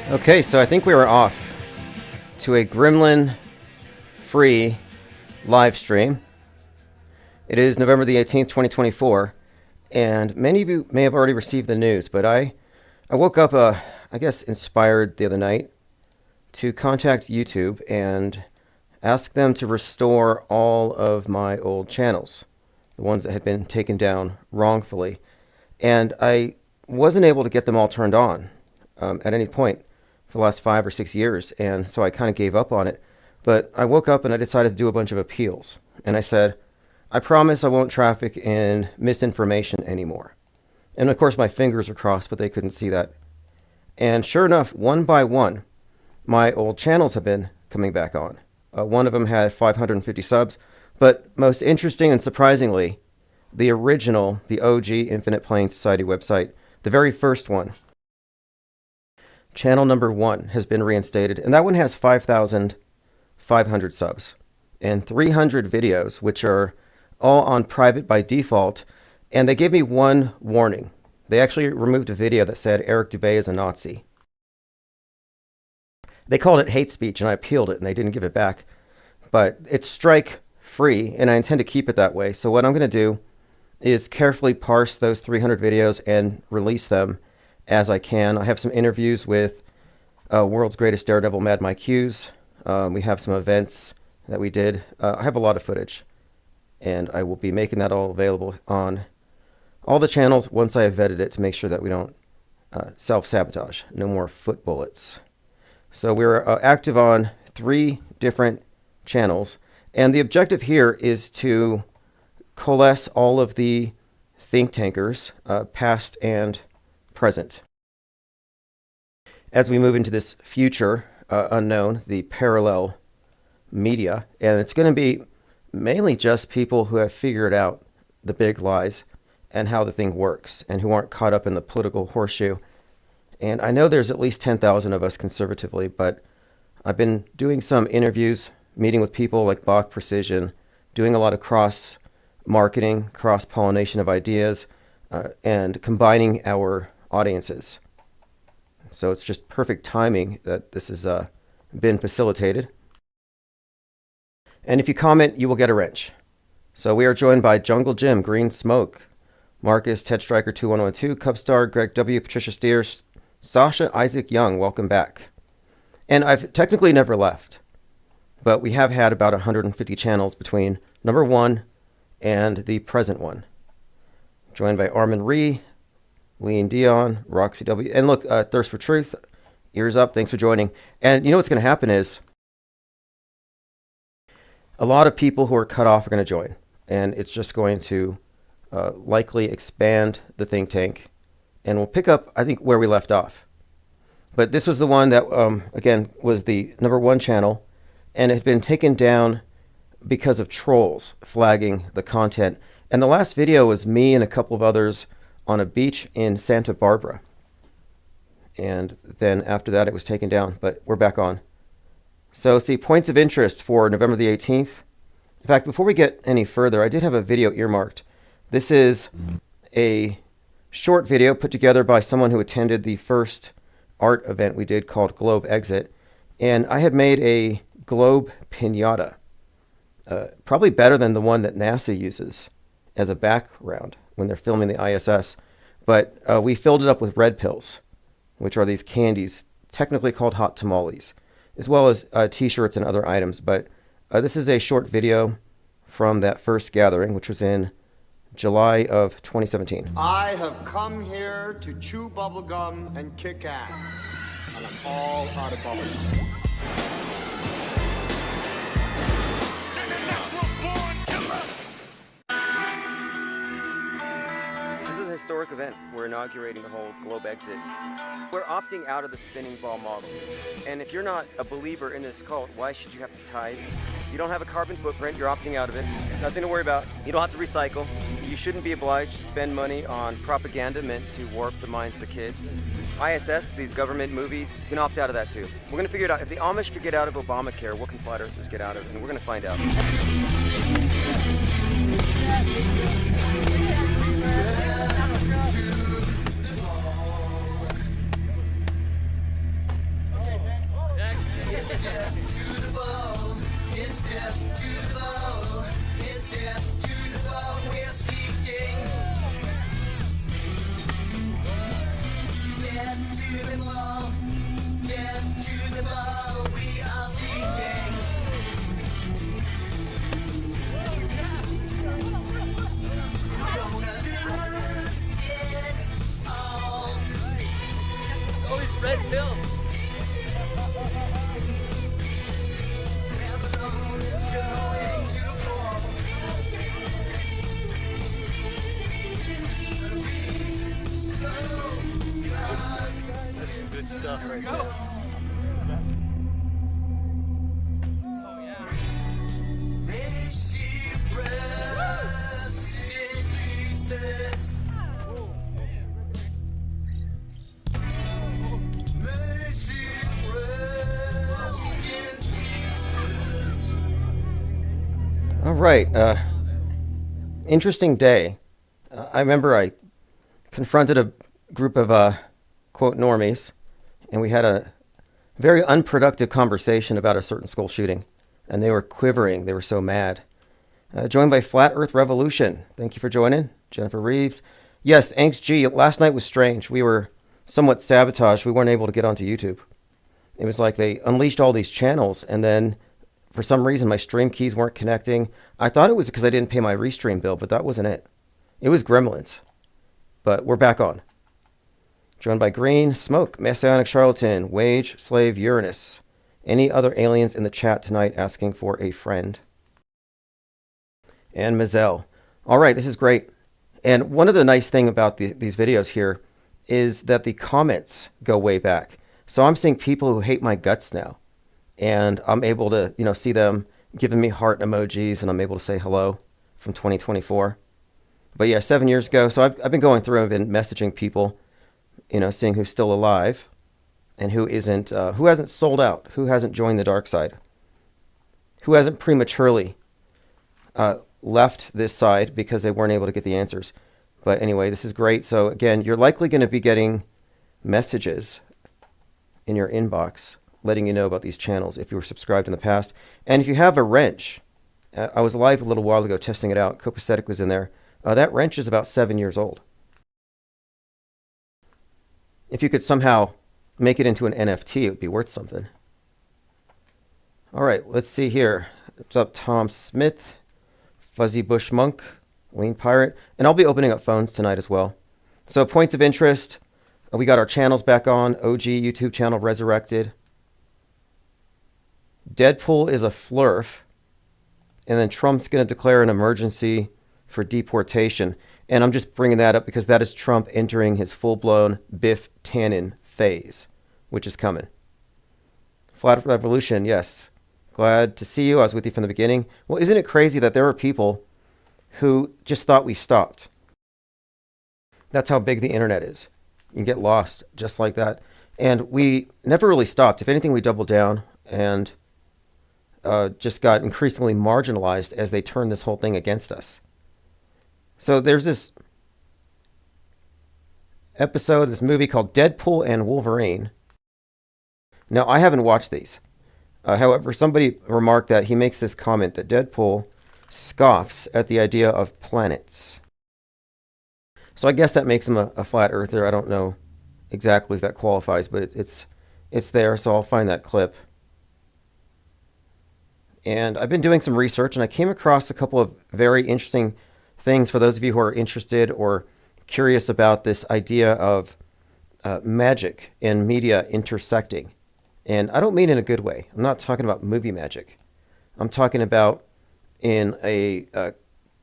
Okay, so I think we are off to a Gremlin-free live stream. It is November the 18th, 2024, and many of you may have already received the news, but I woke up, I guess, inspired the other night to contact YouTube and ask them to restore all of my old channels, the ones that had been taken down wrongfully. And I wasn't able to get them all turned on at any point for the last 5 or 6 years, and so I kind of gave up on it. But I woke up and I decided to do a bunch of appeals, and I said, I promise I won't traffic in misinformation anymore. And of course my fingers were crossed, but they couldn't see that. And sure enough, one by one, my old channels have been coming back on. One of them had 550 subs, but most interesting and surprisingly, the original, the OG Infinite Playing Society website, the very first one, channel number 1 has been reinstated, and that one has 5,500 subs and 300 videos, which are all on private by default, and they gave me one warning. They actually removed a video that said Eric Dubé is a Nazi. They called it hate speech, and I appealed it, and they didn't give it back. But it's strike free, and I intend to keep it that way. So what I'm going to do is carefully parse those 300 videos and release them as I can. I have some interviews with World's Greatest Daredevil, Mad Mike Hughes. We have some events that we did. I have a lot of footage, and I will be making that all available on all the channels once I have vetted it to make sure that we don't self-sabotage. No more foot bullets. So we're active on 3 different channels, and the objective here is to coalesce all of the think tankers, past and present, as we move into this future unknown, the parallel media. And it's going to be mainly just people who have figured out the big lies and how the thing works, and who aren't caught up in the political horseshoe. And I know there's at least 10,000 of us conservatively, but I've been doing some interviews, meeting with people like Bach Precision, doing a lot of cross-marketing, cross-pollination of ideas, and combining our audiences. So it's just perfect timing that this has been facilitated. And if you comment, you will get a wrench. So we are joined by Jungle Jim, Green Smoke, Marcus, Ted Striker 2112, Cubstar, Greg W, Patricia Steer, Sasha, Isaac Young, welcome back. And I've technically never left, but we have had about 150 channels between number 1 and the present one. Joined by Armin Ree, Lean Dion, Roxy W, and look, Thirst for Truth, ears up, thanks for joining. And you know what's going to happen is a lot of people who are cut off are going to join, and it's just going to likely expand the think tank, and we'll pick up, I think, where we left off. But this was the one that, again, was the number 1 channel, and it had been taken down because of trolls flagging the content. And the last video was me and a couple of others on a beach in Santa Barbara. And then after that, it was taken down, but we're back on. So see, points of interest for November the 18th. In fact, before we get any further, I did have a video earmarked. This is a short video put together by someone who attended the first art event we did called Globe Exit. And I had made a globe pinata, probably better than the one that NASA uses as a background when they're filming the ISS. But we filled it up with red pills, which are these candies, technically called hot tamales, as well as t-shirts and other items. But this is a short video from that first gathering, which was in July of 2017. I have come here to chew bubblegum and kick ass, and I'm all out of bubblegum. This is a historic event. We're inaugurating the whole Globe Exit. We're opting out of the spinning ball model. And if you're not a believer in this cult, why should you have to tithe? You don't have a carbon footprint, you're opting out of it. Nothing to worry about. You don't have to recycle. You shouldn't be obliged to spend money on propaganda meant to warp the minds of the kids. ISS, these government movies, you can opt out of that too. We're going to figure it out. If the Amish could get out of Obamacare, what can flat earthers get out of it? And we're going to find out. right there. May she rest in pieces. May she rest in pieces. All right. Interesting day. I remember I confronted a group of quote normies, and we had a very unproductive conversation about a certain school shooting, and they were quivering. They were so mad. Joined by Flat Earth Revolution. Thank you for joining, Jennifer Reeves. Yes, Angst G. Last night was strange. We were somewhat sabotaged. We weren't able to get onto YouTube. It was like they unleashed all these channels, and then for some reason my stream keys weren't connecting. I thought it was because I didn't pay my restream bill, but that wasn't it. It was gremlins. But we're back on. Joined by Green, Smoke, Messianic Charlatan, Wage, Slave, Uranus. Any other aliens in the chat tonight asking for a friend? And Mazel. All right, this is great. And one of the nice thing about these videos here is that the comments go way back. So I'm seeing people who hate my guts now. And I'm able to, see them giving me heart emojis, and I'm able to say hello from 2024. But yeah, 7 years ago. So I've been going through and been messaging people, seeing who's still alive and who isn't, who hasn't sold out, who hasn't joined the dark side, who hasn't prematurely left this side because they weren't able to get the answers. But anyway, this is great. So again, you're likely going to be getting messages in your inbox letting you know about these channels if you were subscribed in the past. And if you have a wrench, I was live a little while ago testing it out. Copacetic was in there. That wrench is about 7 years old. If you could somehow make it into an NFT, it would be worth something. All right, let's see here. What's up, Tom Smith, Fuzzy Bush Monk, Lean Pirate, and I'll be opening up phones tonight as well. So points of interest, we got our channels back on. OG YouTube channel resurrected. Deadpool is a flurf, and then Trump's going to declare an emergency for deportation. And I'm just bringing that up because that is Trump entering his full-blown Biff Tannen phase, which is coming. Flat Revolution, yes. Glad to see you. I was with you from the beginning. Well, isn't it crazy that there are people who just thought we stopped? That's how big the internet is. You can get lost just like that. And we never really stopped. If anything, we doubled down and just got increasingly marginalized as they turned this whole thing against us. So there's this episode, this movie called Deadpool and Wolverine. Now, I haven't watched these. However, somebody remarked that he makes this comment that Deadpool scoffs at the idea of planets. So I guess that makes him a flat earther. I don't know exactly if that qualifies, but it's there, so I'll find that clip. And I've been doing some research, and I came across a couple of very interesting things for those of you who are interested or curious about this idea of magic and media intersecting. And I don't mean in a good way. I'm not talking about movie magic. I'm talking about in a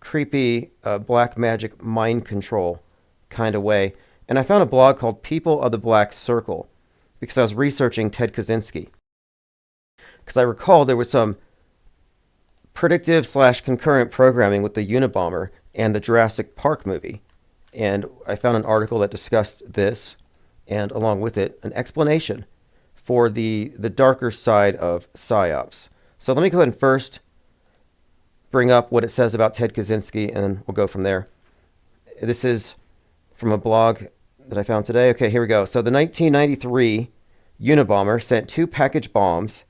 creepy black magic mind control kind of way. And I found a blog called People of the Black Circle because I was researching Ted Kaczynski. Because I recall there was some predictive / concurrent programming with the Unabomber and the Jurassic Park movie. And I found an article that discussed this, and along with it, an explanation for the darker side of PSYOPs. So let me go ahead and first bring up what it says about Ted Kaczynski, and we'll go from there. This is from a blog that I found today. Okay, here we go. So the 1993 Unabomber sent 2 package bombs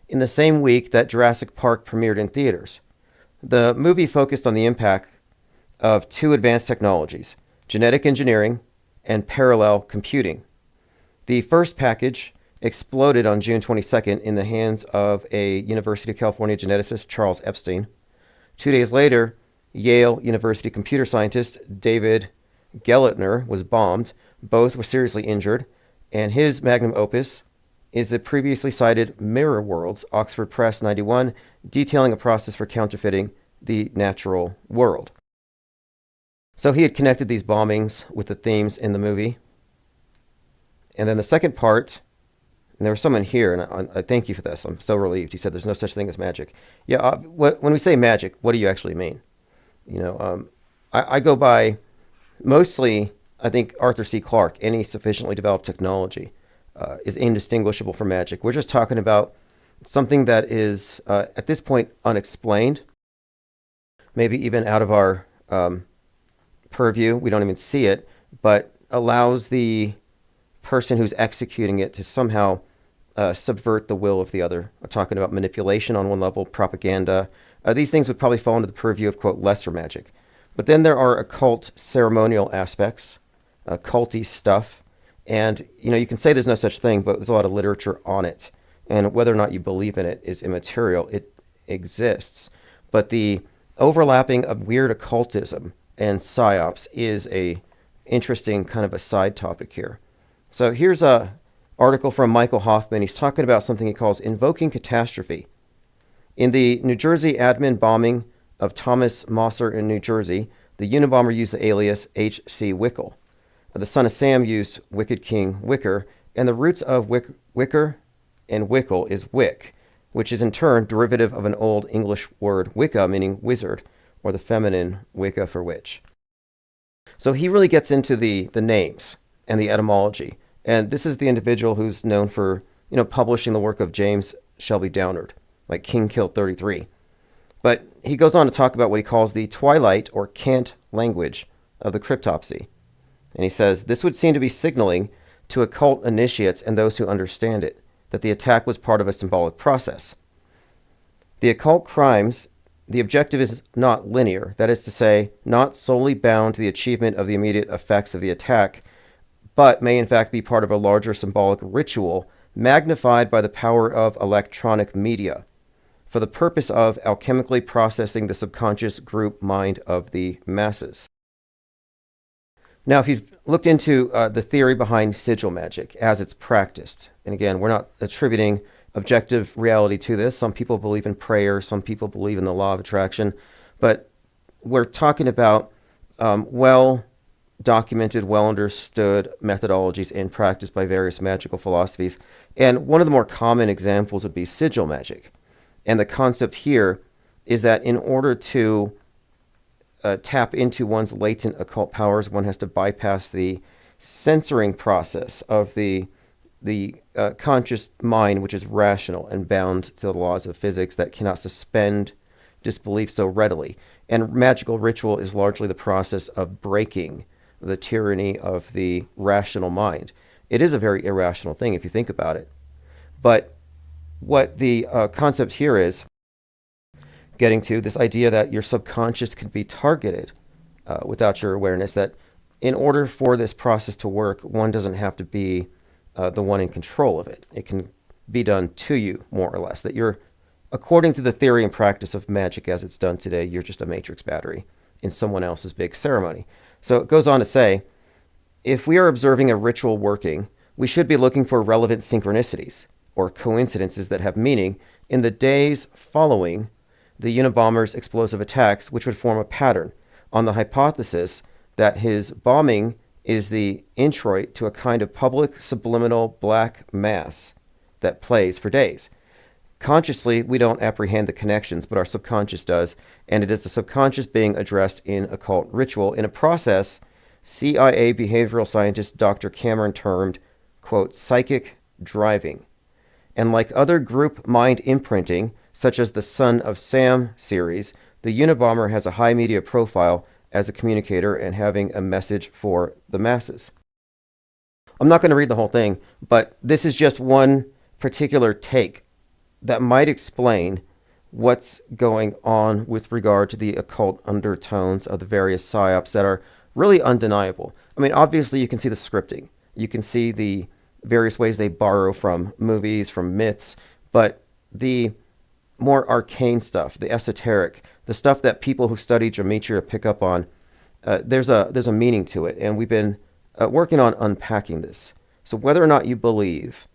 in the same week that Jurassic Park premiered in theaters. The movie focused on the impact of 2 advanced technologies, genetic engineering and parallel computing. The first package exploded on June 22nd in the hands of a University of California geneticist, Charles Epstein. 2 days later, Yale University computer scientist David Geltner was bombed. Both were seriously injured, and his magnum opus is the previously cited Mirror Worlds, Oxford Press 91, detailing a process for counterfeiting the natural world. So he had connected these bombings with the themes in the movie. And then the second part And there was someone here, and I thank you for this. I'm so relieved. He said, "There's no such thing as magic." Yeah, when we say magic, what do you actually mean? I go by mostly, I think, Arthur C. Clarke. Any sufficiently developed technology is indistinguishable from magic. We're just talking about something that is, at this point, unexplained, maybe even out of our purview. We don't even see it, but allows the person who's executing it to somehow subvert the will of the other. We're talking about manipulation on one level, propaganda. These things would probably fall into the purview of, quote, lesser magic. But then there are occult ceremonial aspects, culty stuff. And, you can say there's no such thing, but there's a lot of literature on it. And whether or not you believe in it is immaterial. It exists. But the overlapping of weird occultism and psyops is a interesting kind of a side topic here. So here's a article from Michael Hoffman. He's talking about something he calls invoking catastrophe. In the New Jersey admin bombing of Thomas Mosser in New Jersey, the Unabomber used the alias H.C. Wickle. The son of Sam used Wicked King Wicker, and the roots of Wicker and Wickle is Wick, which is in turn derivative of an old English word Wicca, meaning wizard, or the feminine Wicca for witch. So he really gets into the names and the etymology. And this is the individual who's known for, publishing the work of James Shelby Downard, like King Killed 33. But he goes on to talk about what he calls the twilight or cant language of the cryptopsy. And he says, this would seem to be signaling to occult initiates and those who understand it that the attack was part of a symbolic process. The occult crimes, the objective is not linear, that is to say, not solely bound to the achievement of the immediate effects of the attack, but may in fact be part of a larger symbolic ritual magnified by the power of electronic media for the purpose of alchemically processing the subconscious group mind of the masses. Now, if you've looked into the theory behind sigil magic as it's practiced, and again, we're not attributing objective reality to this. Some people believe in prayer, some people believe in the law of attraction, but we're talking about well-documented, well-understood methodologies in practice by various magical philosophies. And one of the more common examples would be sigil magic. And the concept here is that in order to tap into one's latent occult powers, one has to bypass the censoring process of the conscious mind, which is rational and bound to the laws of physics that cannot suspend disbelief so readily. And magical ritual is largely the process of breaking the tyranny of the rational mind. It is a very irrational thing if you think about it. But what the concept here is getting to, this idea that your subconscious can be targeted without your awareness, that in order for this process to work, one doesn't have to be the one in control of it. It can be done to you, more or less, that you're, according to the theory and practice of magic as it's done today, you're just a matrix battery in someone else's big ceremony. So it goes on to say, if we are observing a ritual working, we should be looking for relevant synchronicities or coincidences that have meaning in the days following the Unabomber's explosive attacks, which would form a pattern on the hypothesis that his bombing is the introit to a kind of public subliminal black mass that plays for days. Consciously, we don't apprehend the connections, but our subconscious does, and it is the subconscious being addressed in occult ritual in a process CIA behavioral scientist Dr. Cameron termed, quote, psychic driving. And like other group mind imprinting, such as the Son of Sam series, the Unabomber has a high media profile as a communicator and having a message for the masses. I'm not going to read the whole thing, but this is just one particular take that might explain what's going on with regard to the occult undertones of the various psyops that are really undeniable. I mean, obviously you can see the scripting. You can see the various ways they borrow from movies, from myths, but the more arcane stuff, the esoteric, the stuff that people who study gematria pick up on, there's a meaning to it, and we've been working on unpacking this. So whether or not you believe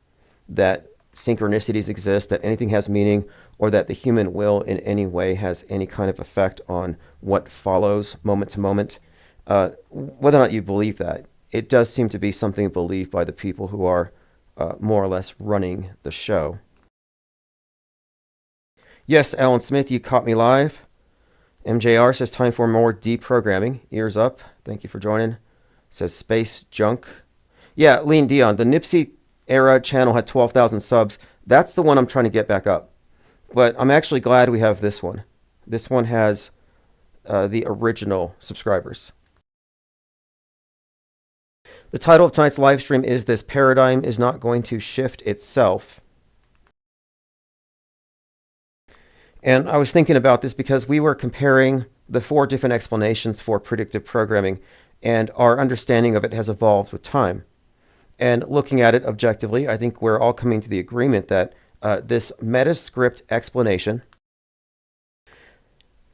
that synchronicities exist, that anything has meaning, or that the human will in any way has any kind of effect on what follows moment to moment, whether or not you believe that, it does seem to be something believed by the people who are more or less running the show. Yes, Alan Smith, you caught me live. MJR says time for more deprogramming. Ears up. Thank you for joining. Says space junk. Yeah, Lean Dion, the Nipsey era channel had 12,000 subs. That's the one I'm trying to get back up. But I'm actually glad we have this one. This one has the original subscribers. The title of tonight's live stream is This Paradigm is Not Going to Shift Itself. And I was thinking about this because we were comparing the 4 different explanations for predictive programming, and our understanding of it has evolved with time. And looking at it objectively, I think we're all coming to the agreement that this metascript explanation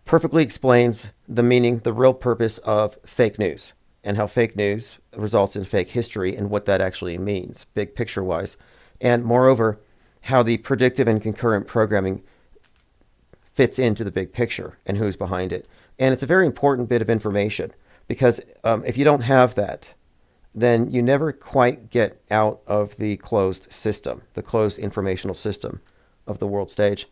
perfectly explains the meaning, the real purpose of fake news, and how fake news results in fake history and what that actually means, big picture-wise. And moreover, how the predictive and concurrent programming fits into the big picture and who's behind it. And it's a very important bit of information because if you don't have that, then you never quite get out of the closed system, the closed informational system of the world stage.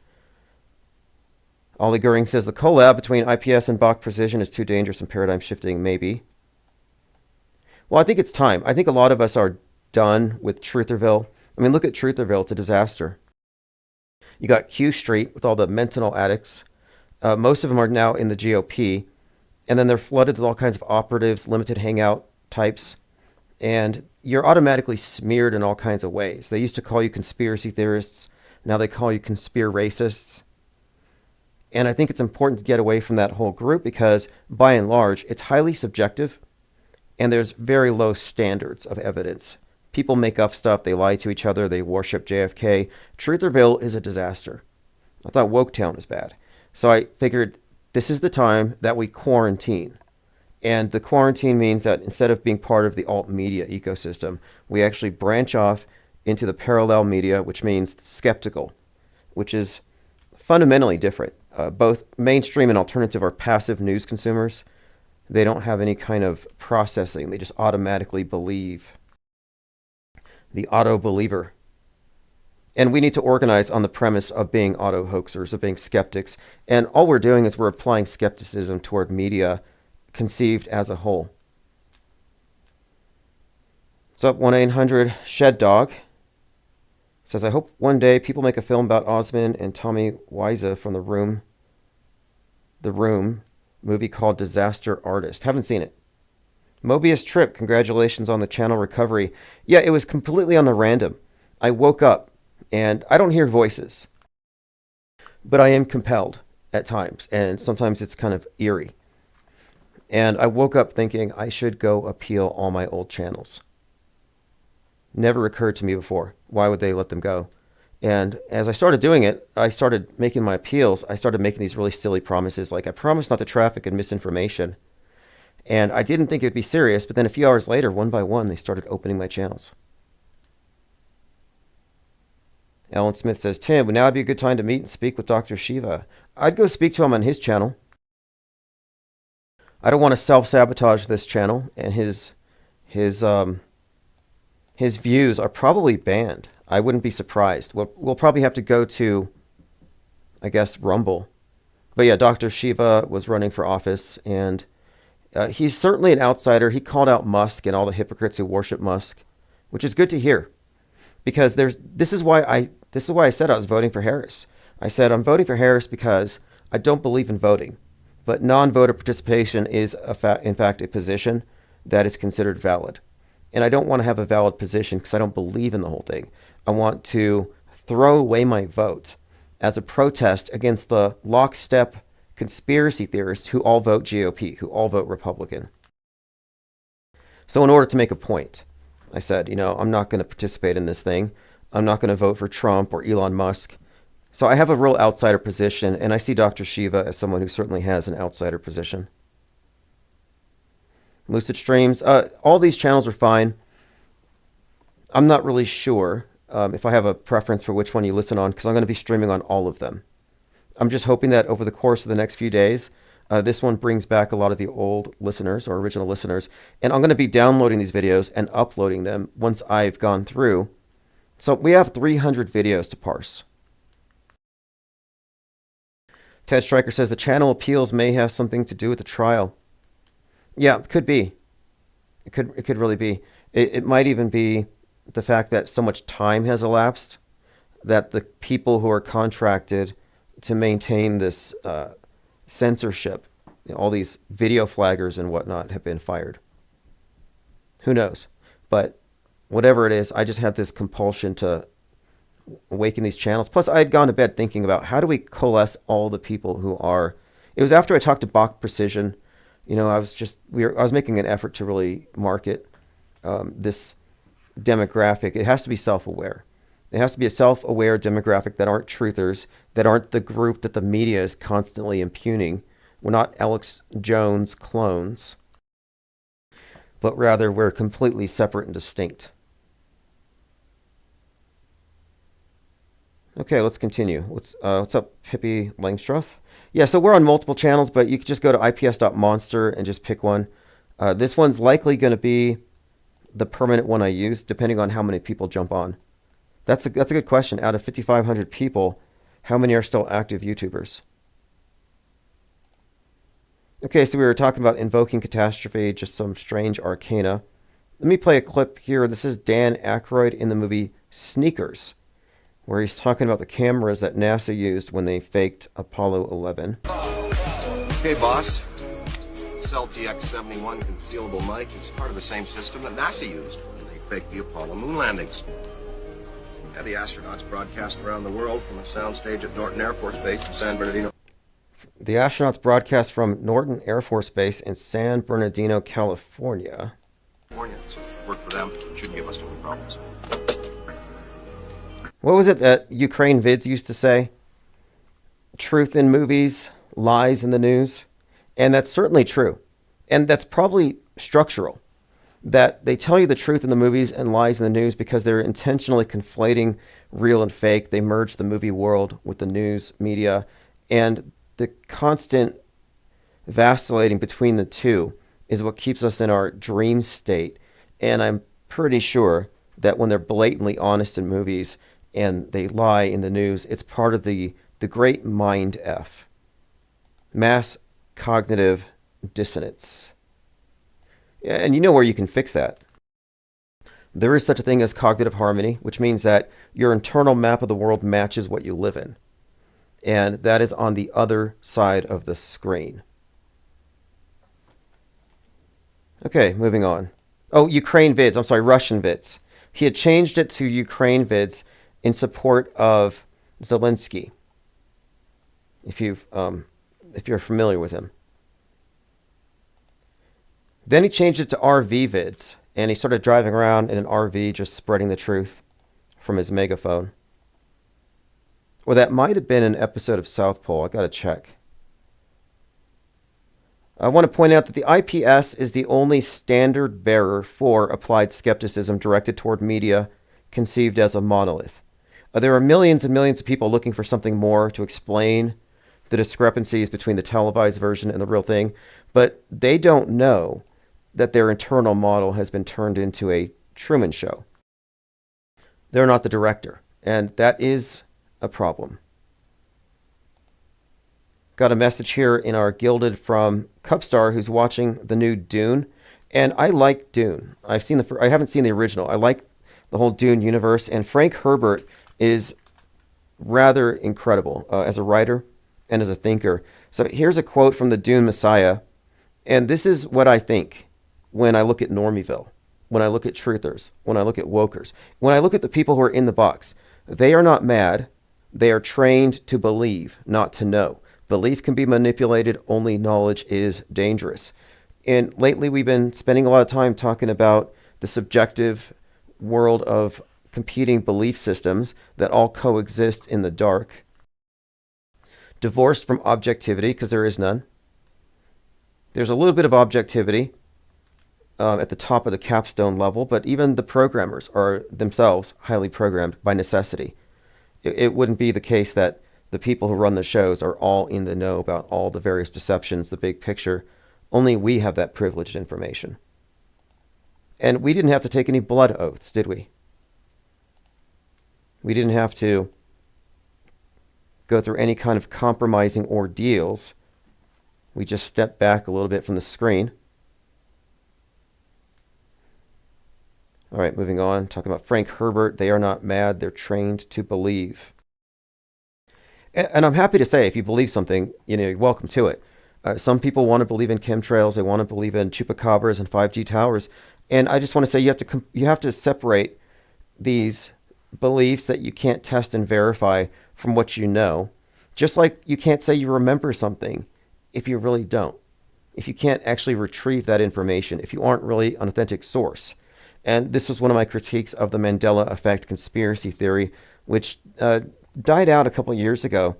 Ollie Goering says the collab between IPS and Bach precision is too dangerous and paradigm shifting, maybe. Well, I think it's time. I think a lot of us are done with Trutherville. I mean, look at Trutherville. It's a disaster. You got Q Street with all the mental addicts. Most of them are now in the GOP. And then they're flooded with all kinds of operatives, limited hangout types. And you're automatically smeared in all kinds of ways. They used to call you conspiracy theorists. Now they call you conspiracists. And I think it's important to get away from that whole group because, by and large, it's highly subjective. And there's very low standards of evidence. People make up stuff. They lie to each other. They worship JFK. Trutherville is a disaster. I thought Woketown was bad. So I figured this is the time that we quarantine. And the quarantine means that instead of being part of the alt media ecosystem, we actually branch off into the parallel media, which means skeptical, which is fundamentally different. Both mainstream and alternative are passive news consumers. They don't have any kind of processing. They just automatically believe. The auto believer. And we need to organize on the premise of being auto hoaxers, of being skeptics. And all we're doing is we're applying skepticism toward media conceived as a whole. What's up, 1-800-SHED Dog? Says, I hope one day people make a film about Osmond and Tommy Wiseau from The Room movie called Disaster Artist. Haven't seen it. Mobius Trip, congratulations on the channel recovery. Yeah, it was completely on the random. I woke up and I don't hear voices, but I am compelled at times, and sometimes it's kind of eerie. And I woke up thinking I should go appeal all my old channels. Never occurred to me before. Why would they let them go? And as I started doing it, I started making my appeals. I started making these really silly promises, like I promised not to traffic in misinformation. And I didn't think it'd be serious, but then a few hours later, one by one, they started opening my channels. Alan Smith says, Tim, would now be a good time to meet and speak with Dr. Shiva. I'd go speak to him on his channel. I don't want to self-sabotage this channel, and his views are probably banned. I wouldn't be surprised. We'll probably have to go to, I guess, Rumble. But yeah, Dr. Shiva was running for office, and he's certainly an outsider. He called out Musk and all the hypocrites who worship Musk, which is good to hear, because this is why I said I was voting for Harris. I said I'm voting for Harris because I don't believe in voting, but non-voter participation is in fact a position that is considered valid, and I don't want to have a valid position because I don't believe in the whole thing. I want to throw away my vote as a protest against the lockstep conspiracy theorists who all vote GOP, who all vote Republican. So in order to make a point, I said, I'm not going to participate in this thing. I'm not going to vote for Trump or Elon Musk. So I have a real outsider position, and I see Dr. Shiva as someone who certainly has an outsider position. Lucid Streams, all these channels are fine. I'm not really sure if I have a preference for which one you listen on, because I'm going to be streaming on all of them. I'm just hoping that over the course of the next few days, this one brings back a lot of the old listeners or original listeners. And I'm going to be downloading these videos and uploading them once I've gone through So we have 300 videos to parse. Ted Stryker says the channel appeals may have something to do with the trial. Yeah, it could be. It could really be. It might even be the fact that so much time has elapsed that the people who are contracted to maintain this censorship, all these video flaggers and whatnot, have been fired. Who knows? But whatever it is, I just had this compulsion to awaken these channels. Plus, I had gone to bed thinking about how do we coalesce all the people who are. It was after I talked to Bach Precision. I was making an effort to really market this demographic. It has to be self-aware. It has to be a self-aware demographic that aren't truthers, that aren't the group that the media is constantly impugning. We're not Alex Jones clones, but rather we're completely separate and distinct. Okay, let's continue. What's up, Pippi Langstroth? Yeah, so we're on multiple channels, but you could just go to ips.monster and just pick one. This one's likely going to be the permanent one I use, depending on how many people jump on. That's a good question. Out of 5,500 people, how many are still active YouTubers? Okay, so we were talking about invoking catastrophe, just some strange arcana. Let me play a clip here. This is Dan Aykroyd in the movie Sneakers, where he's talking about the cameras that NASA used when they faked Apollo 11. Okay, boss. This LTX-71 concealable mic is part of the same system that NASA used when they faked the Apollo moon landings. Had the astronauts broadcast around the world from a soundstage at Norton Air Force Base in San Bernardino. The astronauts broadcast from Norton Air Force Base in San Bernardino, California. So work for them. Shouldn't give us any problems. What was it that Ukraine Vids used to say? Truth in movies, lies in the news. And that's certainly true. And that's probably structural. That they tell you the truth in the movies and lies in the news because they're intentionally conflating real and fake. They merge the movie world with the news media. And the constant vacillating between the two is what keeps us in our dream state. And I'm pretty sure that when they're blatantly honest in movies and they lie in the news, it's part of the great mind F. Mass cognitive dissonance. And you know where you can fix that. There is such a thing as cognitive harmony, which means that your internal map of the world matches what you live in. And that is on the other side of the screen. Okay, moving on. Oh, Ukraine Vids. I'm sorry, Russian Vids. He had changed it to Ukraine Vids in support of Zelensky. If you're familiar with him. Then he changed it to RV Vids, and he started driving around in an RV just spreading the truth from his megaphone. Or that might have been an episode of South Pole. I gotta check. I want to point out that the IPS is the only standard bearer for applied skepticism directed toward media conceived as a monolith. There are millions and millions of people looking for something more to explain the discrepancies between the televised version and the real thing, but they don't know that their internal model has been turned into a Truman Show. They're not the director, and that is a problem. Got a message here in our Gilded from Cupstar, who's watching the new Dune, and I like Dune. I haven't seen the original. I like the whole Dune universe, and Frank Herbert is rather incredible as a writer and as a thinker. So here's a quote from the Dune Messiah, and this is what I think when I look at Normieville, when I look at truthers, when I look at wokers, when I look at the people who are in the box. They are not mad. They are trained to believe, not to know. Belief can be manipulated. Only knowledge is dangerous. And lately we've been spending a lot of time talking about the subjective world of competing belief systems that all coexist in the dark, divorced from objectivity, because there is none. There's a little bit of objectivity at the top of the capstone level, but even the programmers are themselves highly programmed by necessity. It wouldn't be the case that the people who run the shows are all in the know about all the various deceptions, the big picture. Only we have that privileged information. And we didn't have to take any blood oaths, did we? We didn't have to go through any kind of compromising ordeals. We just stepped back a little bit from the screen. All right, moving on. Talking about Frank Herbert. They are not mad. They're trained to believe. And I'm happy to say, if you believe something, you're welcome to it. Some people want to believe in chemtrails. They want to believe in chupacabras and 5G towers. And I just want to say you have to separate these beliefs that you can't test and verify from what you know. Just like you can't say you remember something if you really don't. If you can't actually retrieve that information, if you aren't really an authentic source. And this was one of my critiques of the Mandela effect conspiracy theory, which died out a couple years ago.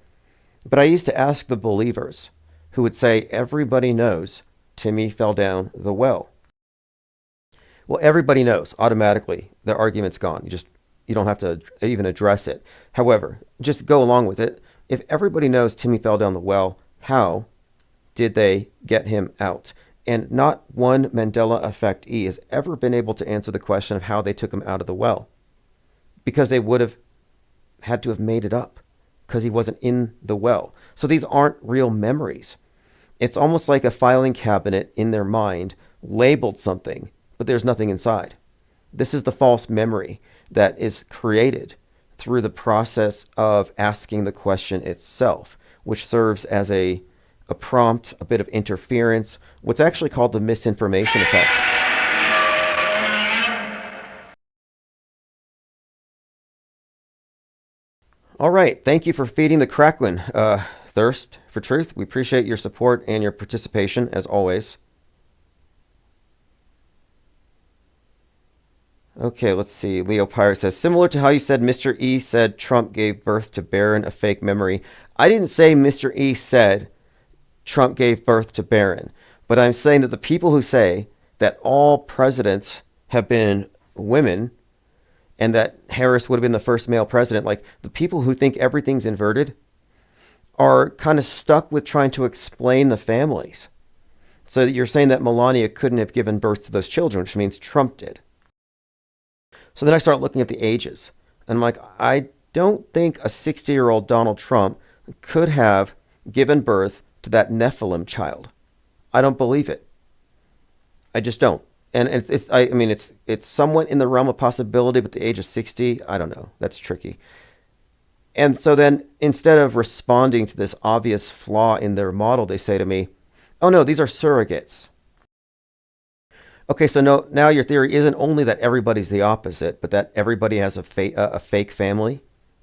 But I used to ask the believers who would say, everybody knows Timmy fell down the well. Well, everybody knows automatically. The argument's gone. You don't have to even address it. However, just go along with it. If everybody knows Timmy fell down the well, how did they get him out? And not one Mandela effectee has ever been able to answer the question of how they took him out of the well. Because they would have had to have made it up, because he wasn't in the well. So these aren't real memories. It's almost like a filing cabinet in their mind labeled something, but there's nothing inside. This is the false memory that is created through the process of asking the question itself, which serves as a prompt, a bit of interference, what's actually called the misinformation effect. All right, thank you for feeding the Cracklin thirst for truth. We appreciate your support and your participation, as always. Okay, let's see. Leo Pirate says, similar to how you said Mr. E said Trump gave birth to Barron, a fake memory. I didn't say Mr. E said Trump gave birth to Barron, but I'm saying that the people who say that all presidents have been women and that Harris would have been the first male president, like the people who think everything's inverted are kind of stuck with trying to explain the families. So you're saying that Melania couldn't have given birth to those children, which means Trump did. So then I start looking at the ages. And I'm like, I don't think a 60-year-old Donald Trump could have given birth to that Nephilim child. I don't believe it. I just don't. And it's somewhat in the realm of possibility, but the age of 60, I don't know. That's tricky. And so then instead of responding to this obvious flaw in their model, they say to me, oh no, these are surrogates. Okay, so now your theory isn't only that everybody's the opposite, but that everybody has a fake family.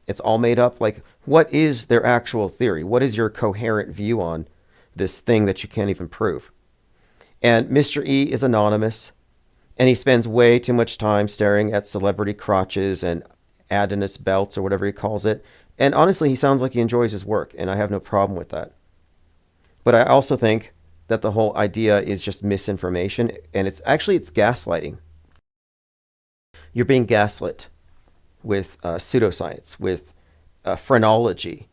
It's all made up. Like, what is their actual theory? What is your coherent view on this thing that you can't even prove? And Mr. E is anonymous, and he spends way too much time staring at celebrity crotches and Adonis belts or whatever he calls it. And honestly, he sounds like he enjoys his work, and I have no problem with that. But I also think that the whole idea is just misinformation, and it's gaslighting. You're being gaslit with pseudoscience, with phrenology,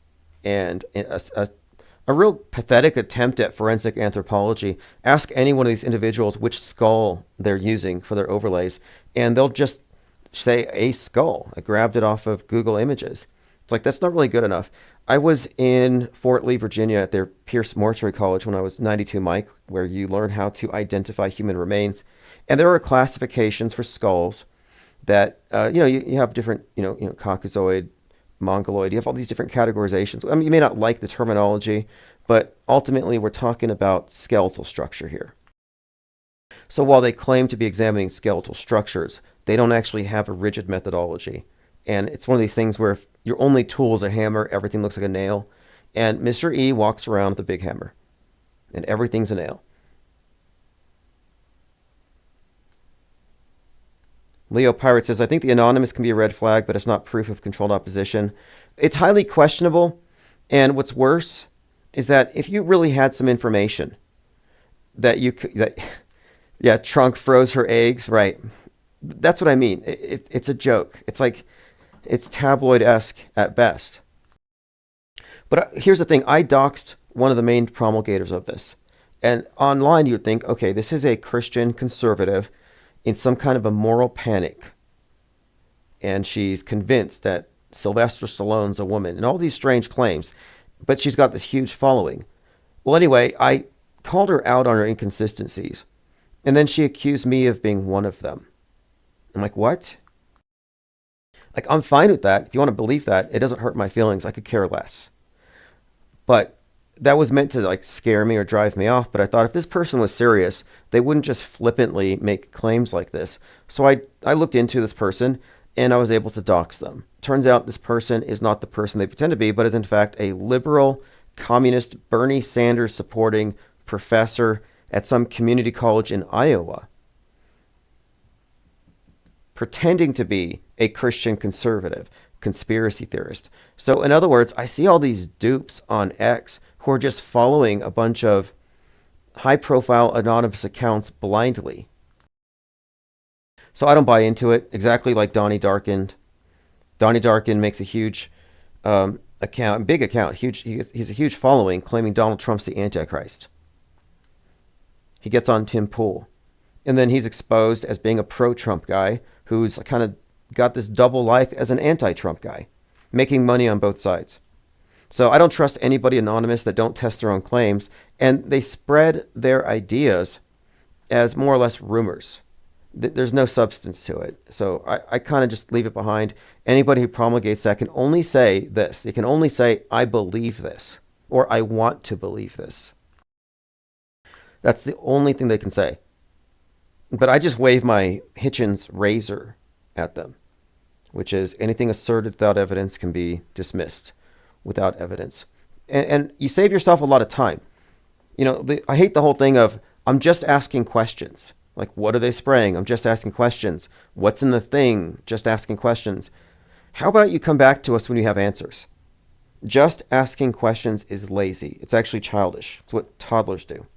and a real pathetic attempt at forensic anthropology. Ask any one of these individuals which skull they're using for their overlays, and they'll just say a skull. I grabbed it off of Google Images. It's like, that's not really good enough. I was in Fort Lee, Virginia at their Pierce Mortuary College when I was 92 Mike, where you learn how to identify human remains. And there are classifications for skulls that, you have different, Caucasoid, Mongoloid, you have all these different categorizations. I mean, you may not like the terminology, but ultimately we're talking about skeletal structure here. So while they claim to be examining skeletal structures, they don't actually have a rigid methodology. And it's one of these things where if your only tool is a hammer, everything looks like a nail. And Mr. E walks around with a big hammer, and everything's a nail. Leo Pirate says, I think the anonymous can be a red flag, but it's not proof of controlled opposition. It's highly questionable. And what's worse is that if you really had some information that Trunk froze her eggs, right? That's what I mean. It's a joke. It's tabloid-esque at best. But here's the thing. I doxed one of the main promulgators of this. And online you would think, okay, this is a Christian conservative in some kind of a moral panic. And she's convinced that Sylvester Stallone's a woman, and all these strange claims. But she's got this huge following. Well, anyway, I called her out on her inconsistencies, and then she accused me of being one of them. I'm like, what? Like, I'm fine with that. If you want to believe that, it doesn't hurt my feelings. I could care less. But that was meant to like scare me or drive me off. But I thought if this person was serious, they wouldn't just flippantly make claims like this. So I looked into this person and I was able to dox them. Turns out this person is not the person they pretend to be, but is in fact a liberal, communist, Bernie Sanders supporting professor at some community college in Iowa, pretending to be a Christian conservative, conspiracy theorist. So in other words, I see all these dupes on X who are just following a bunch of high-profile anonymous accounts blindly. So I don't buy into it, exactly like Donnie Darkin. Donnie Darkin makes a huge account, big account, huge. He's a huge following, claiming Donald Trump's the Antichrist. He gets on Tim Pool, and then he's exposed as being a pro-Trump guy who's kind of got this double life as an anti-Trump guy, making money on both sides. So I don't trust anybody anonymous that don't test their own claims, and they spread their ideas as more or less rumors. There's no substance to it. So I kind of just leave it behind. Anybody who promulgates that can only say this. It can only say, I believe this, or I want to believe this. That's the only thing they can say. But I just wave my Hitchens razor at them, which is anything asserted without evidence can be dismissed without evidence. And you save yourself a lot of time. You know, I hate the whole thing of, I'm just asking questions. Like, what are they spraying? I'm just asking questions. What's in the thing? Just asking questions. How about you come back to us when you have answers? Just asking questions is lazy. It's actually childish. It's what toddlers do.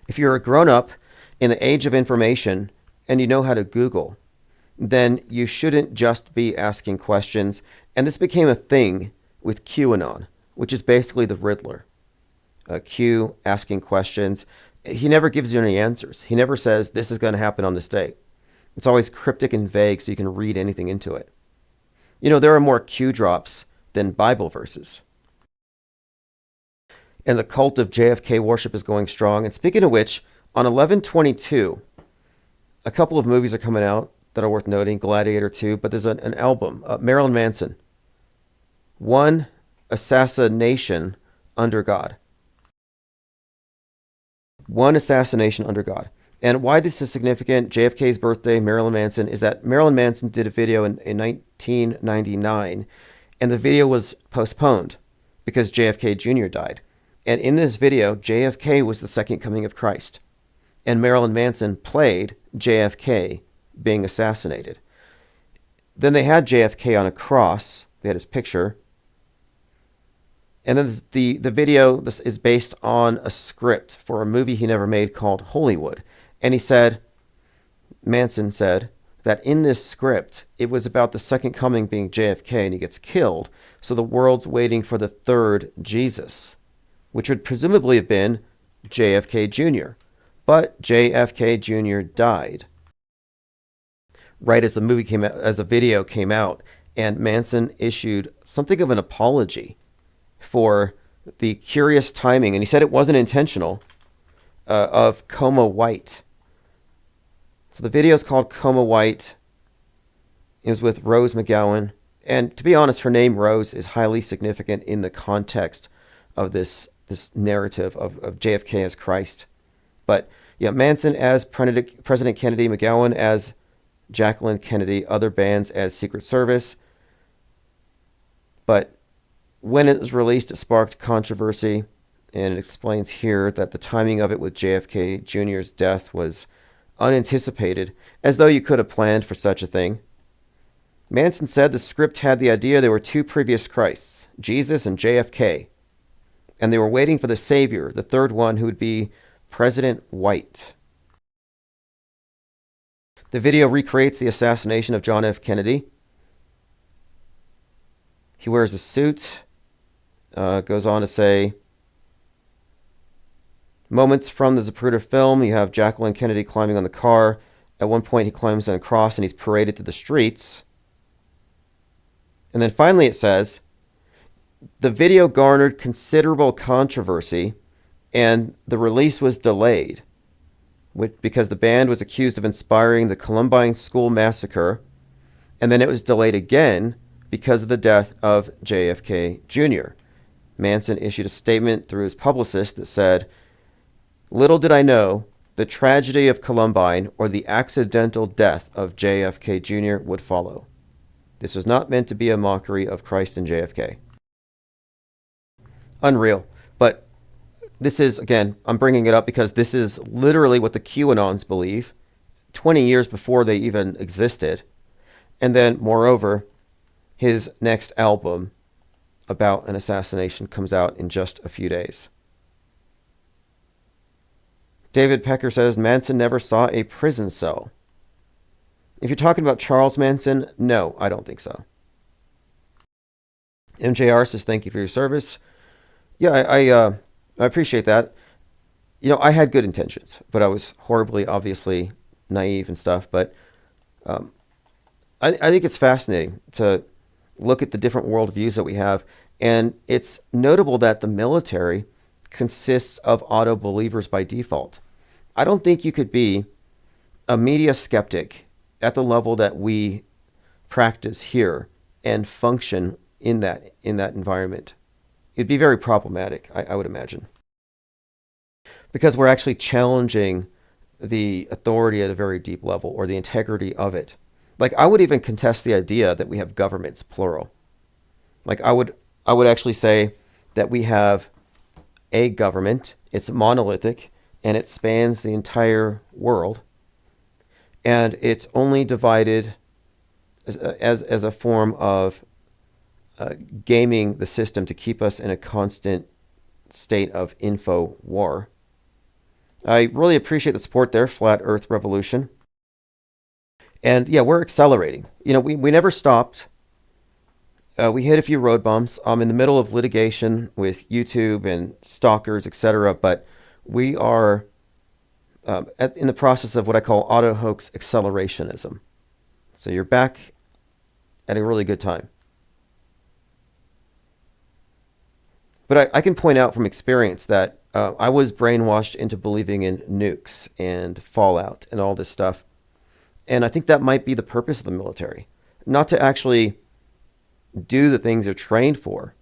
If you're a grown-up in the age of information and you know how to Google, then you shouldn't just be asking questions. And this became a thing with QAnon, which is basically the Riddler. Q asking questions. He never gives you any answers. He never says, this is going to happen on this date. It's always cryptic and vague so you can read anything into it. You know, there are more Q drops than Bible verses. And the cult of JFK worship is going strong. And speaking of which, on 11/22, a couple of movies are coming out that are worth noting, Gladiator 2, but there's an album, Marilyn Manson, One Assassination Under God. One Assassination Under God. And why this is significant, JFK's birthday, Marilyn Manson, is that Marilyn Manson did a video in 1999, and the video was postponed because JFK Jr. died. And in this video, JFK was the second coming of Christ. And Marilyn Manson played JFK being assassinated. Then they had JFK on a cross. They had his picture. And then the video this is based on a script for a movie he never made called Hollywood. And he said, Manson said, that in this script, it was about the second coming being JFK and he gets killed. So the world's waiting for the third Jesus, which would presumably have been JFK Jr. But JFK Jr. died right as the movie came out, as the video came out, and Manson issued something of an apology for the curious timing, and he said it wasn't intentional, of Coma White. So the video is called Coma White. It was with Rose McGowan, and to be honest, her name Rose is highly significant in the context of this narrative of JFK as Christ. But yeah, Manson as President Kennedy, McGowan as Jacqueline Kennedy, other bands as Secret Service. But when it was released, it sparked controversy, and it explains here that the timing of it with JFK Jr.'s death was unanticipated, as though you could have planned for such a thing. Manson said the script had the idea there were two previous Christs, Jesus and JFK, and they were waiting for the Savior, the third one, who would be President White. The video recreates the assassination of John F. Kennedy. He wears a suit, goes on to say, moments from the Zapruder film, you have Jacqueline Kennedy climbing on the car. At one point, he climbs on a cross and he's paraded through the streets. And then finally it says, the video garnered considerable controversy and the release was delayed because the band was accused of inspiring the Columbine School Massacre, and then it was delayed again because of the death of JFK Jr. Manson issued a statement through his publicist that said, "Little did I know the tragedy of Columbine or the accidental death of JFK Jr. would follow. This was not meant to be a mockery of Christ and JFK." Unreal. But this is, again, I'm bringing it up because this is literally what the QAnons believe 20 years before they even existed. And then, moreover, his next album about an assassination comes out in just a few days. David Pecker says Manson never saw a prison cell. If you're talking about Charles Manson, no, I don't think so. MJR says, thank you for your service. Yeah, I appreciate that. You know, I had good intentions, but I was horribly, obviously, naive and stuff. But I think it's fascinating to look at the different worldviews that we have. And it's notable that the military consists of auto believers by default. I don't think you could be a media skeptic at the level that we practice here and function in that environment. It'd be very problematic, I would imagine. Because we're actually challenging the authority at a very deep level or the integrity of it. Like, I would even contest the idea that we have governments, plural. Like, I would actually say that we have a government, it's monolithic, and it spans the entire world. And it's only divided as a form of gaming the system to keep us in a constant state of info war. I really appreciate the support there, Flat Earth Revolution. And yeah, we're accelerating. You know, we never stopped. We hit a few road bumps. I'm in the middle of litigation with YouTube and stalkers, etc. But we are in the process of what I call auto hoax accelerationism. So you're back at a really good time. But I can point out from experience that I was brainwashed into believing in nukes and fallout and all this stuff. And I think that might be the purpose of the military. Not to actually do the things they're trained for,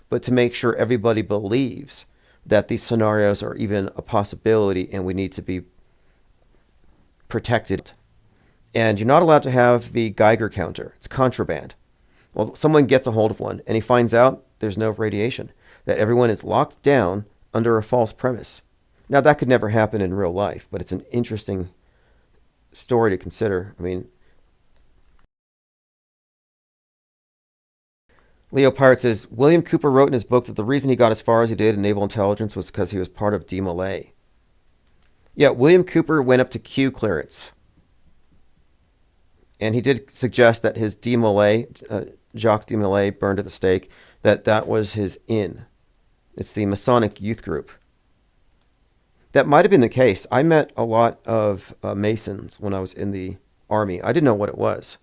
but to make sure everybody believes that these scenarios are even a possibility and we need to be protected. And you're not allowed to have the Geiger counter. It's contraband. Well, someone gets a hold of one and he finds out there's no radiation, that everyone is locked down under a false premise. Now, that could never happen in real life, but it's an interesting story to consider. I mean, Leo Pirate says, William Cooper wrote in his book that the reason he got as far as he did in naval intelligence was because he was part of DeMolay. Yeah, William Cooper went up to Q clearance. And he did suggest that his DeMolay, Jacques DeMolay, burned at the stake, that was his in. It's the Masonic youth group. That might have been the case. I met a lot of Masons when I was in the Army. I didn't know what it was,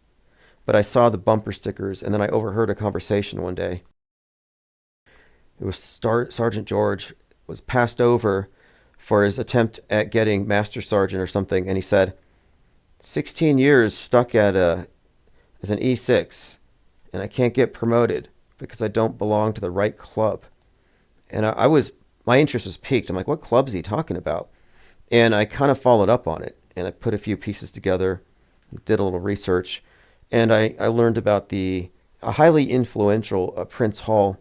but I saw the bumper stickers, and then I overheard a conversation one day. It was Sergeant George was passed over for his attempt at getting Master Sergeant or something, and he said, 16 years stuck at as an E6, and I can't get promoted because I don't belong to the right club. And my interest was piqued. I'm like, what club is he talking about? And I kind of followed up on it, and I put a few pieces together, did a little research, and I learned about a highly influential Prince Hall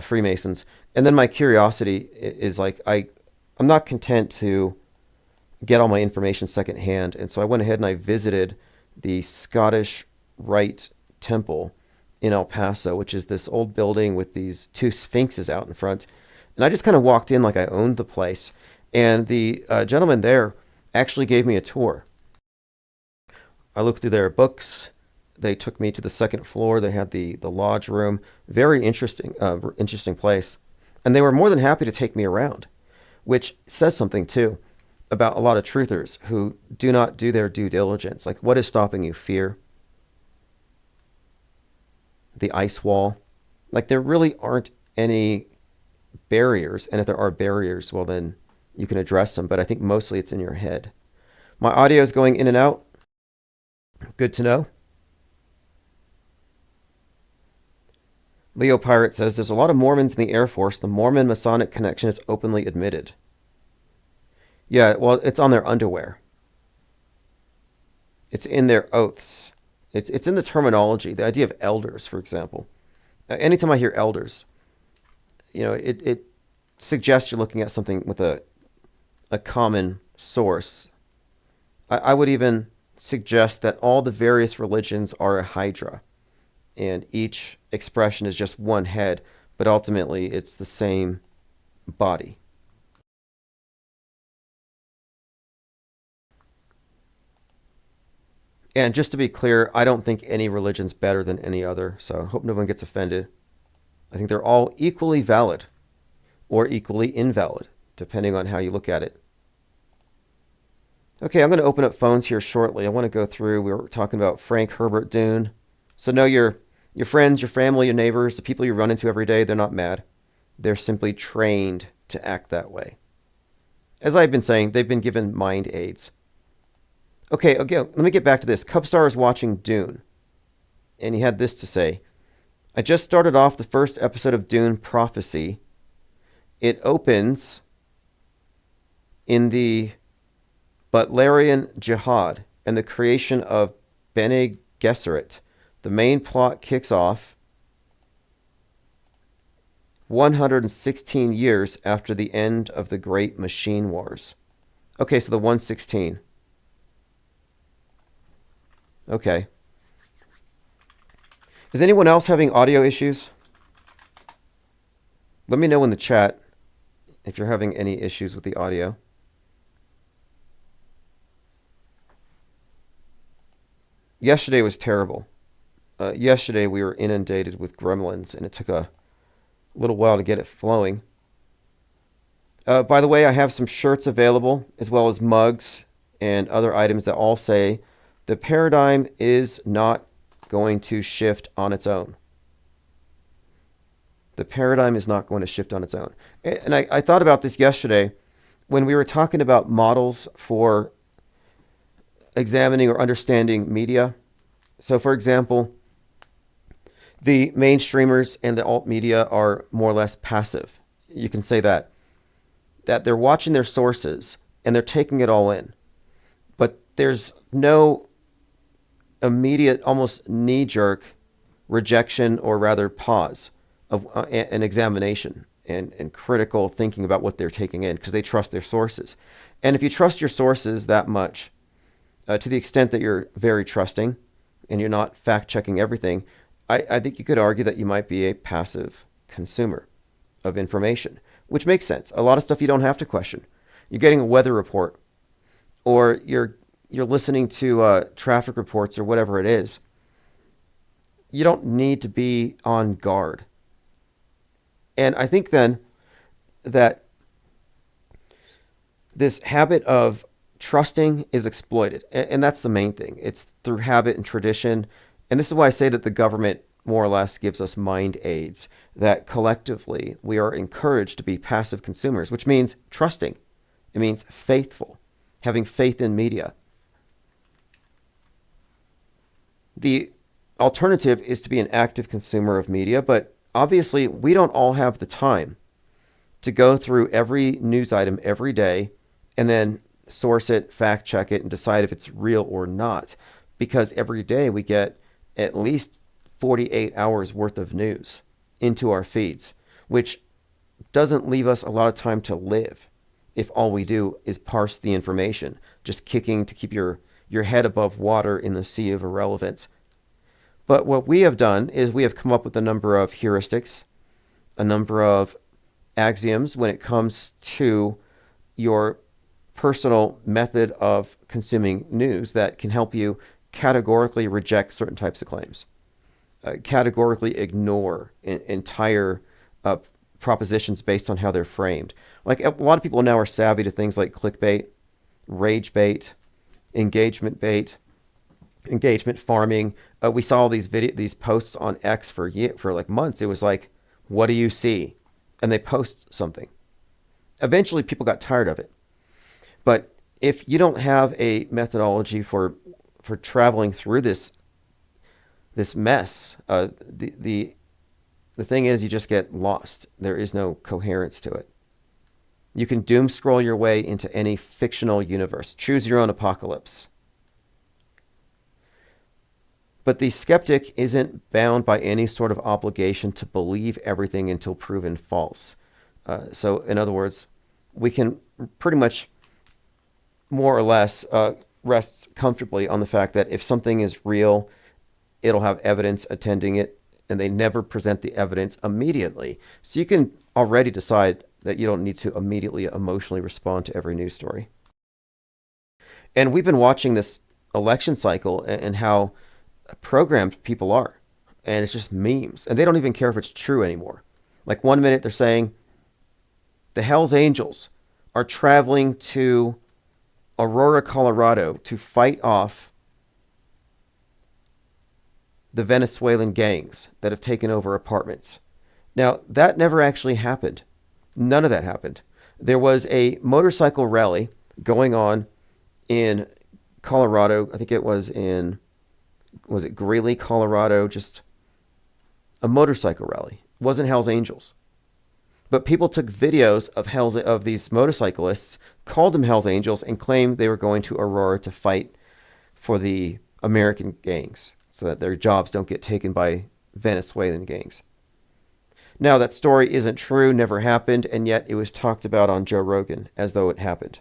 Freemasons. And then my curiosity is like, I'm not content to get all my information secondhand, and so I went ahead and I visited the Scottish Rite Temple in El Paso, which is this old building with these two sphinxes out in front. And I just kind of walked in like I owned the place. And the gentleman there actually gave me a tour. I looked through their books. They took me to the second floor. They had the lodge room. Very interesting place. And they were more than happy to take me around, which says something too about a lot of truthers who do not do their due diligence. Like, what is stopping you? Fear. the ice wall. Like, there really aren't any barriers. And if there are barriers, well, then you can address them. But I think mostly it's in your head. My audio is going in and out. Good to know. Leo Pirate says, there's a lot of Mormons in the Air Force. The Mormon Masonic connection is openly admitted. Yeah, well, it's on their underwear. It's in their oaths. It's in the terminology. The idea of elders, for example. Anytime I hear elders, it suggests you're looking at something with a common source. I would even suggest that all the various religions are a hydra, and each expression is just one head, but ultimately it's the same body. And just to be clear, I don't think any religion's better than any other, so I hope no one gets offended. I think they're all equally valid or equally invalid, depending on how you look at it. Okay, I'm going to open up phones here shortly. I want to go through, we were talking about Frank Herbert Dune. So know your friends, your family, your neighbors, the people you run into every day, they're not mad. They're simply trained to act that way. As I've been saying, they've been given mind aids. Okay, let me get back to this. Cubstar is watching Dune, and he had this to say. I just started off the first episode of Dune Prophecy. It opens in the Butlerian Jihad and the creation of Bene Gesserit. The main plot kicks off 116 years after the end of the Great Machine Wars. Okay, so the 116. Okay. Is anyone else having audio issues? Let me know in the chat if you're having any issues with the audio. Yesterday was terrible. Yesterday we were inundated with gremlins, and it took a little while to get it flowing. By the way, I have some shirts available, as well as mugs and other items that all say, the paradigm is not going to shift on its own. The paradigm is not going to shift on its own. And I thought about this yesterday when we were talking about models for examining or understanding media. So, for example, the mainstreamers and the alt media are more or less passive. You can say that they're watching their sources and they're taking it all in. But there's no immediate, almost knee-jerk rejection, or rather pause of an examination and critical thinking about what they're taking in, because they trust their sources. And if you trust your sources that much, to the extent that you're very trusting and you're not fact-checking everything, I think you could argue that you might be a passive consumer of information, which makes sense. A lot of stuff you don't have to question. You're getting a weather report, or you're listening to traffic reports, or whatever it is. You don't need to be on guard. And I think then that this habit of trusting is exploited. And that's the main thing. It's through habit and tradition. And this is why I say that the government more or less gives us mind aids, that collectively we are encouraged to be passive consumers, which means trusting. It means faithful, having faith in media. The alternative is to be an active consumer of media, but obviously we don't all have the time to go through every news item every day and then source it, fact check it, and decide if it's real or not. Because every day we get at least 48 hours worth of news into our feeds, which doesn't leave us a lot of time to live if all we do is parse the information, just kicking to keep your head above water in the sea of irrelevance. But what we have done is we have come up with a number of heuristics, a number of axioms when it comes to your personal method of consuming news that can help you categorically reject certain types of claims, categorically ignore entire propositions based on how they're framed. Like, a lot of people now are savvy to things like clickbait, rage bait, engagement bait, engagement farming. We saw all these posts on X for like months. It was like, what do you see? And they post something. Eventually, people got tired of it. But if you don't have a methodology for traveling through this mess, the thing is, you just get lost. There is no coherence to it. You can doom scroll your way into any fictional universe. Choose your own apocalypse. But the skeptic isn't bound by any sort of obligation to believe everything until proven false. So, in other words, we can pretty much more or less rest comfortably on the fact that if something is real, it'll have evidence attending it, and they never present the evidence immediately. So you can already decide that you don't need to immediately emotionally respond to every news story. And we've been watching this election cycle and how programmed people are. And it's just memes. And they don't even care if it's true anymore. Like 1 minute they're saying the Hells Angels are traveling to Aurora, Colorado to fight off the Venezuelan gangs that have taken over apartments. Now, that never actually happened. None of that happened. There was a motorcycle rally going on in Colorado. I think it was it Greeley, Colorado? Just a motorcycle rally. It wasn't Hell's Angels. But people took videos of these motorcyclists, called them Hell's Angels, and claimed they were going to Aurora to fight for the American gangs so that their jobs don't get taken by Venezuelan gangs. Now, that story isn't true, never happened, and yet it was talked about on Joe Rogan as though it happened.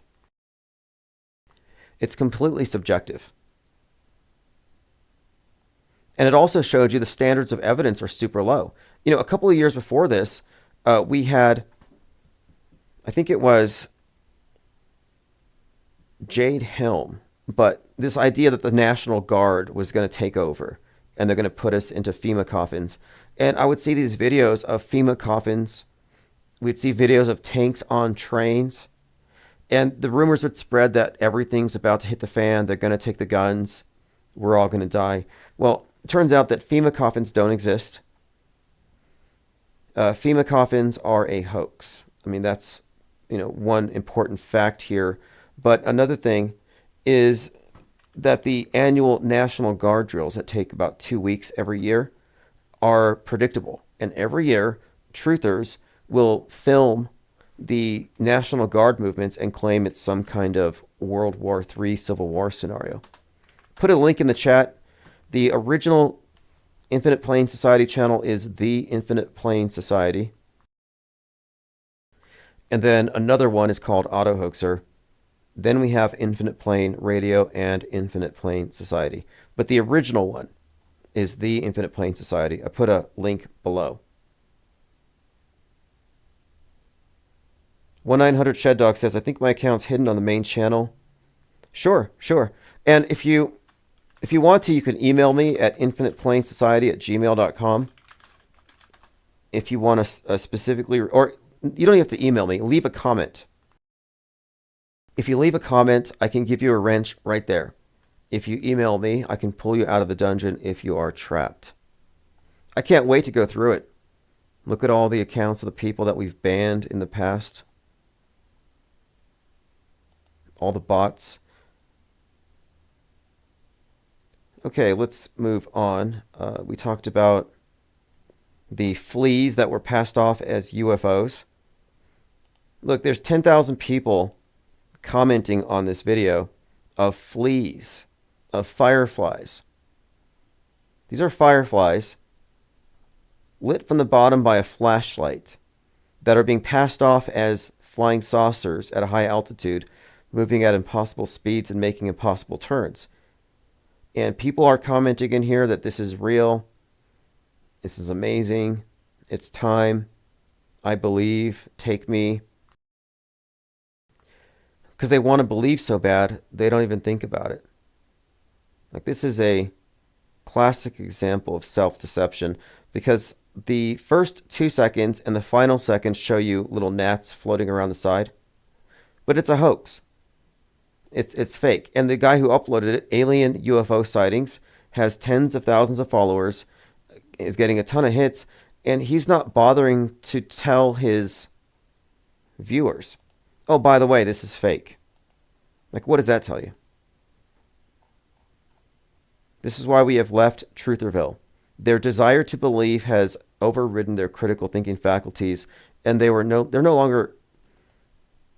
It's completely subjective. And it also showed you the standards of evidence are super low. You know, a couple of years before this, we had, I think it was Jade Helm, but this idea that the National Guard was going to take over and they're going to put us into FEMA coffins. And I would see these videos of FEMA coffins. We'd see videos of tanks on trains. And the rumors would spread that everything's about to hit the fan. They're going to take the guns. We're all going to die. Well, it turns out that FEMA coffins don't exist. FEMA coffins are a hoax. I mean, that's, one important fact here. But another thing is that the annual National Guard drills that take about 2 weeks every year are predictable. And every year, truthers will film the National Guard movements and claim it's some kind of World War III Civil War scenario. Put a link in the chat. The original Infinite Plane Society channel is The Infinite Plane Society. And then another one is called Auto Hoaxer. Then we have Infinite Plane Radio and Infinite Plane Society. But the original one is The Infinite Plane Society. I put a link below. 1-900-SHED-DOG says, I think my account's hidden on the main channel. Sure. And if you want to, you can email me at infiniteplanesociety@gmail.com. If you want to specifically, or you don't have to email me, leave a comment. If you leave a comment, I can give you a wrench right there. If you email me, I can pull you out of the dungeon if you are trapped. I can't wait to go through it. Look at all the accounts of the people that we've banned in the past. All the bots. Okay, let's move on. We talked about the fleas that were passed off as UFOs. Look, there's 10,000 people commenting on this video of fleas, of fireflies. These are fireflies lit from the bottom by a flashlight that are being passed off as flying saucers at a high altitude, moving at impossible speeds and making impossible turns. And people are commenting in here that this is real. This is amazing. It's time. I believe. Take me. Because they want to believe so bad, they don't even think about it. Like, this is a classic example of self-deception, because the first 2 seconds and the final seconds show you little gnats floating around the side. But it's a hoax. It's fake. And the guy who uploaded it, Alien UFO Sightings, has tens of thousands of followers, is getting a ton of hits, and he's not bothering to tell his viewers, oh, by the way, this is fake. Like, what does that tell you? This is why we have left Trutherville. Their desire to believe has overridden their critical thinking faculties, and they're no longer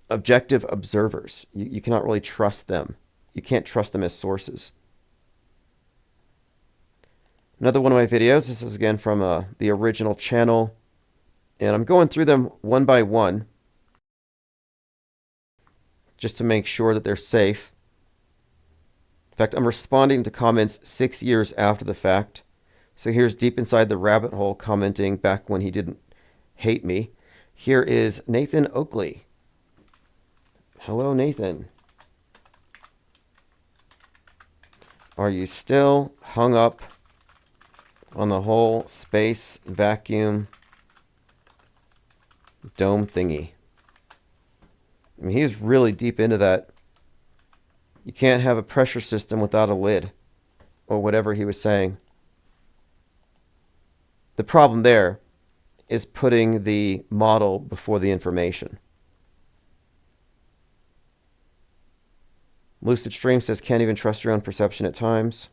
objective observers. You cannot really trust them. You can't trust them as sources. Another one of my videos, this is again from the original channel, and I'm going through them one by one just to make sure that they're safe. In fact, I'm responding to comments 6 years after the fact. So here's Deep Inside the Rabbit Hole commenting back when he didn't hate me. Here is Nathan Oakley. Hello, Nathan. Are you still hung up on the whole space vacuum dome thingy? I mean, he's really deep into that. You can't have a pressure system without a lid, or whatever he was saying. The problem there is putting the model before the information. Lucid Stream says, can't even trust your own perception at times.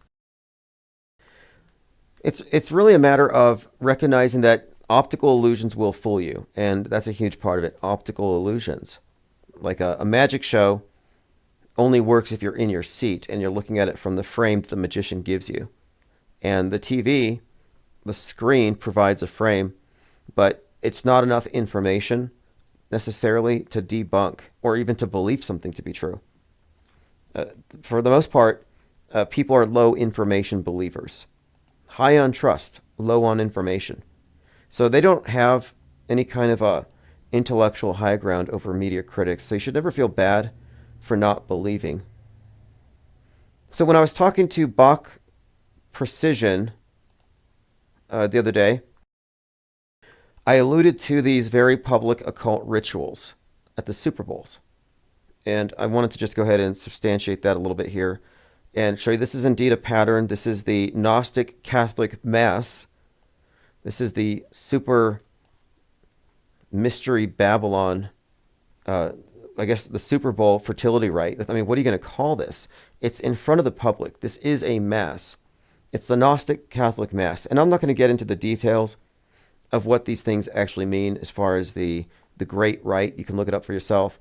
It's really a matter of recognizing that optical illusions will fool you, and that's a huge part of it. Optical illusions. Like a magic show only works if you're in your seat and you're looking at it from the frame that the magician gives you. And the TV, the screen, provides a frame, but it's not enough information necessarily to debunk or even to believe something to be true. For the most part, people are low information believers. High on trust, low on information. So they don't have any kind of a intellectual high ground over media critics. So you should never feel bad for not believing. So when I was talking to Bach Precision the other day, I alluded to these very public occult rituals at the Super Bowls. And I wanted to just go ahead and substantiate that a little bit here and show you this is indeed a pattern. This is the Gnostic Catholic Mass. This is the super mystery Babylon, I guess the Super Bowl fertility rite. I mean, what are you going to call this? It's in front of the public. This is a Mass. It's the Gnostic Catholic Mass. And I'm not going to get into the details of what these things actually mean as far as the Great Rite. You can look it up for yourself.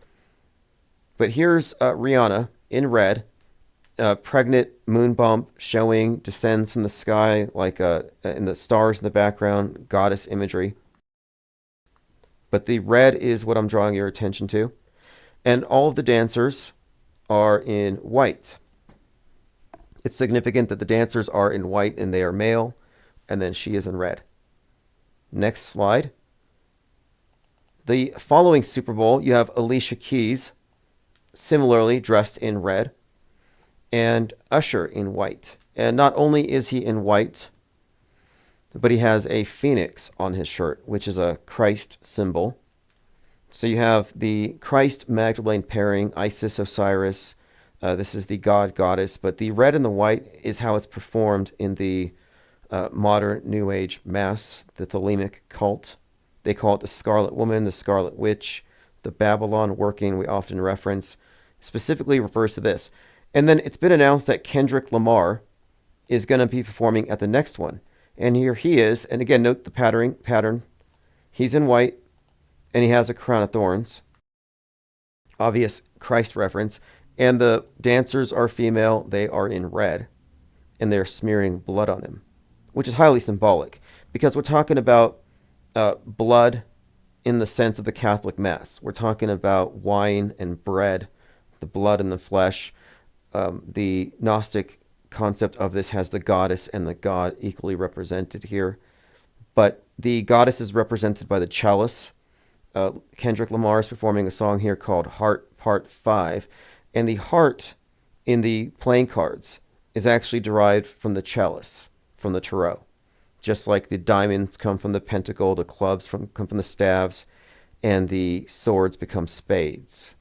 But here's Rihanna in red, pregnant moon bump showing, descends from the sky like in the stars in the background, goddess imagery. But the red is what I'm drawing your attention to. And all of the dancers are in white. It's significant that the dancers are in white and they are male, and then she is in red. Next slide. The following Super Bowl, you have Alicia Keys, similarly dressed in red, and Usher in white. And not only is he in white, but he has a phoenix on his shirt, which is a Christ symbol. So you have the Christ Magdalene pairing, Isis, Osiris. This is the god, goddess. But the red and the white is how it's performed in the modern New Age Mass, the Thelemic cult. They call it the Scarlet Woman, the Scarlet Witch, the Babylon working we often reference, specifically refers to this. And then it's been announced that Kendrick Lamar is going to be performing at the next one. And here he is. And again, note the pattern. He's in white, and he has a crown of thorns. Obvious Christ reference. And the dancers are female. They are in red, and they're smearing blood on him, which is highly symbolic because we're talking about blood in the sense of the Catholic Mass. We're talking about wine and bread, the blood and the flesh. The Gnostic concept of this has the goddess and the god equally represented here. But the goddess is represented by the chalice. Kendrick Lamar is performing a song here called Heart Part 5. And the heart in the playing cards is actually derived from the chalice, from the tarot. Just like the diamonds come from the pentacle, the clubs come from the staves, and the swords become spades.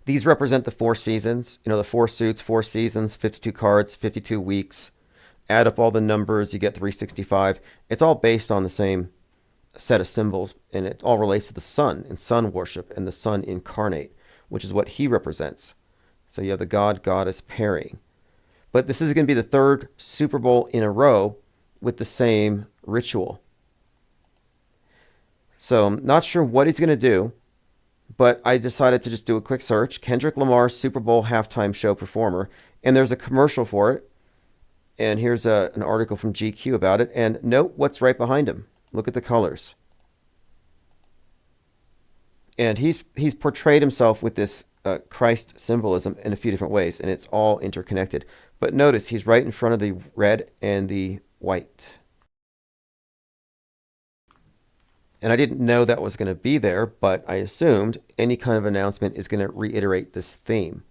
These represent the 4 seasons, the 4 suits, 4 seasons, 52 cards, 52 weeks. Add up all the numbers, you get 365. It's all based on the same set of symbols, and it all relates to the sun and sun worship and the sun incarnate, which is what he represents. So you have the god goddess pairing. But this is going to be the 3rd Super Bowl in a row with the same ritual. So I'm not sure what he's going to do, but I decided to just do a quick search. Kendrick Lamar Super Bowl halftime show performer, and there's a commercial for it. And here's an article from GQ about it. And note what's right behind him. Look at the colors. And he's portrayed himself with this Christ symbolism in a few different ways, and it's all interconnected. But notice he's right in front of the red and the white. And I didn't know that was going to be there, but I assumed any kind of announcement is going to reiterate this theme.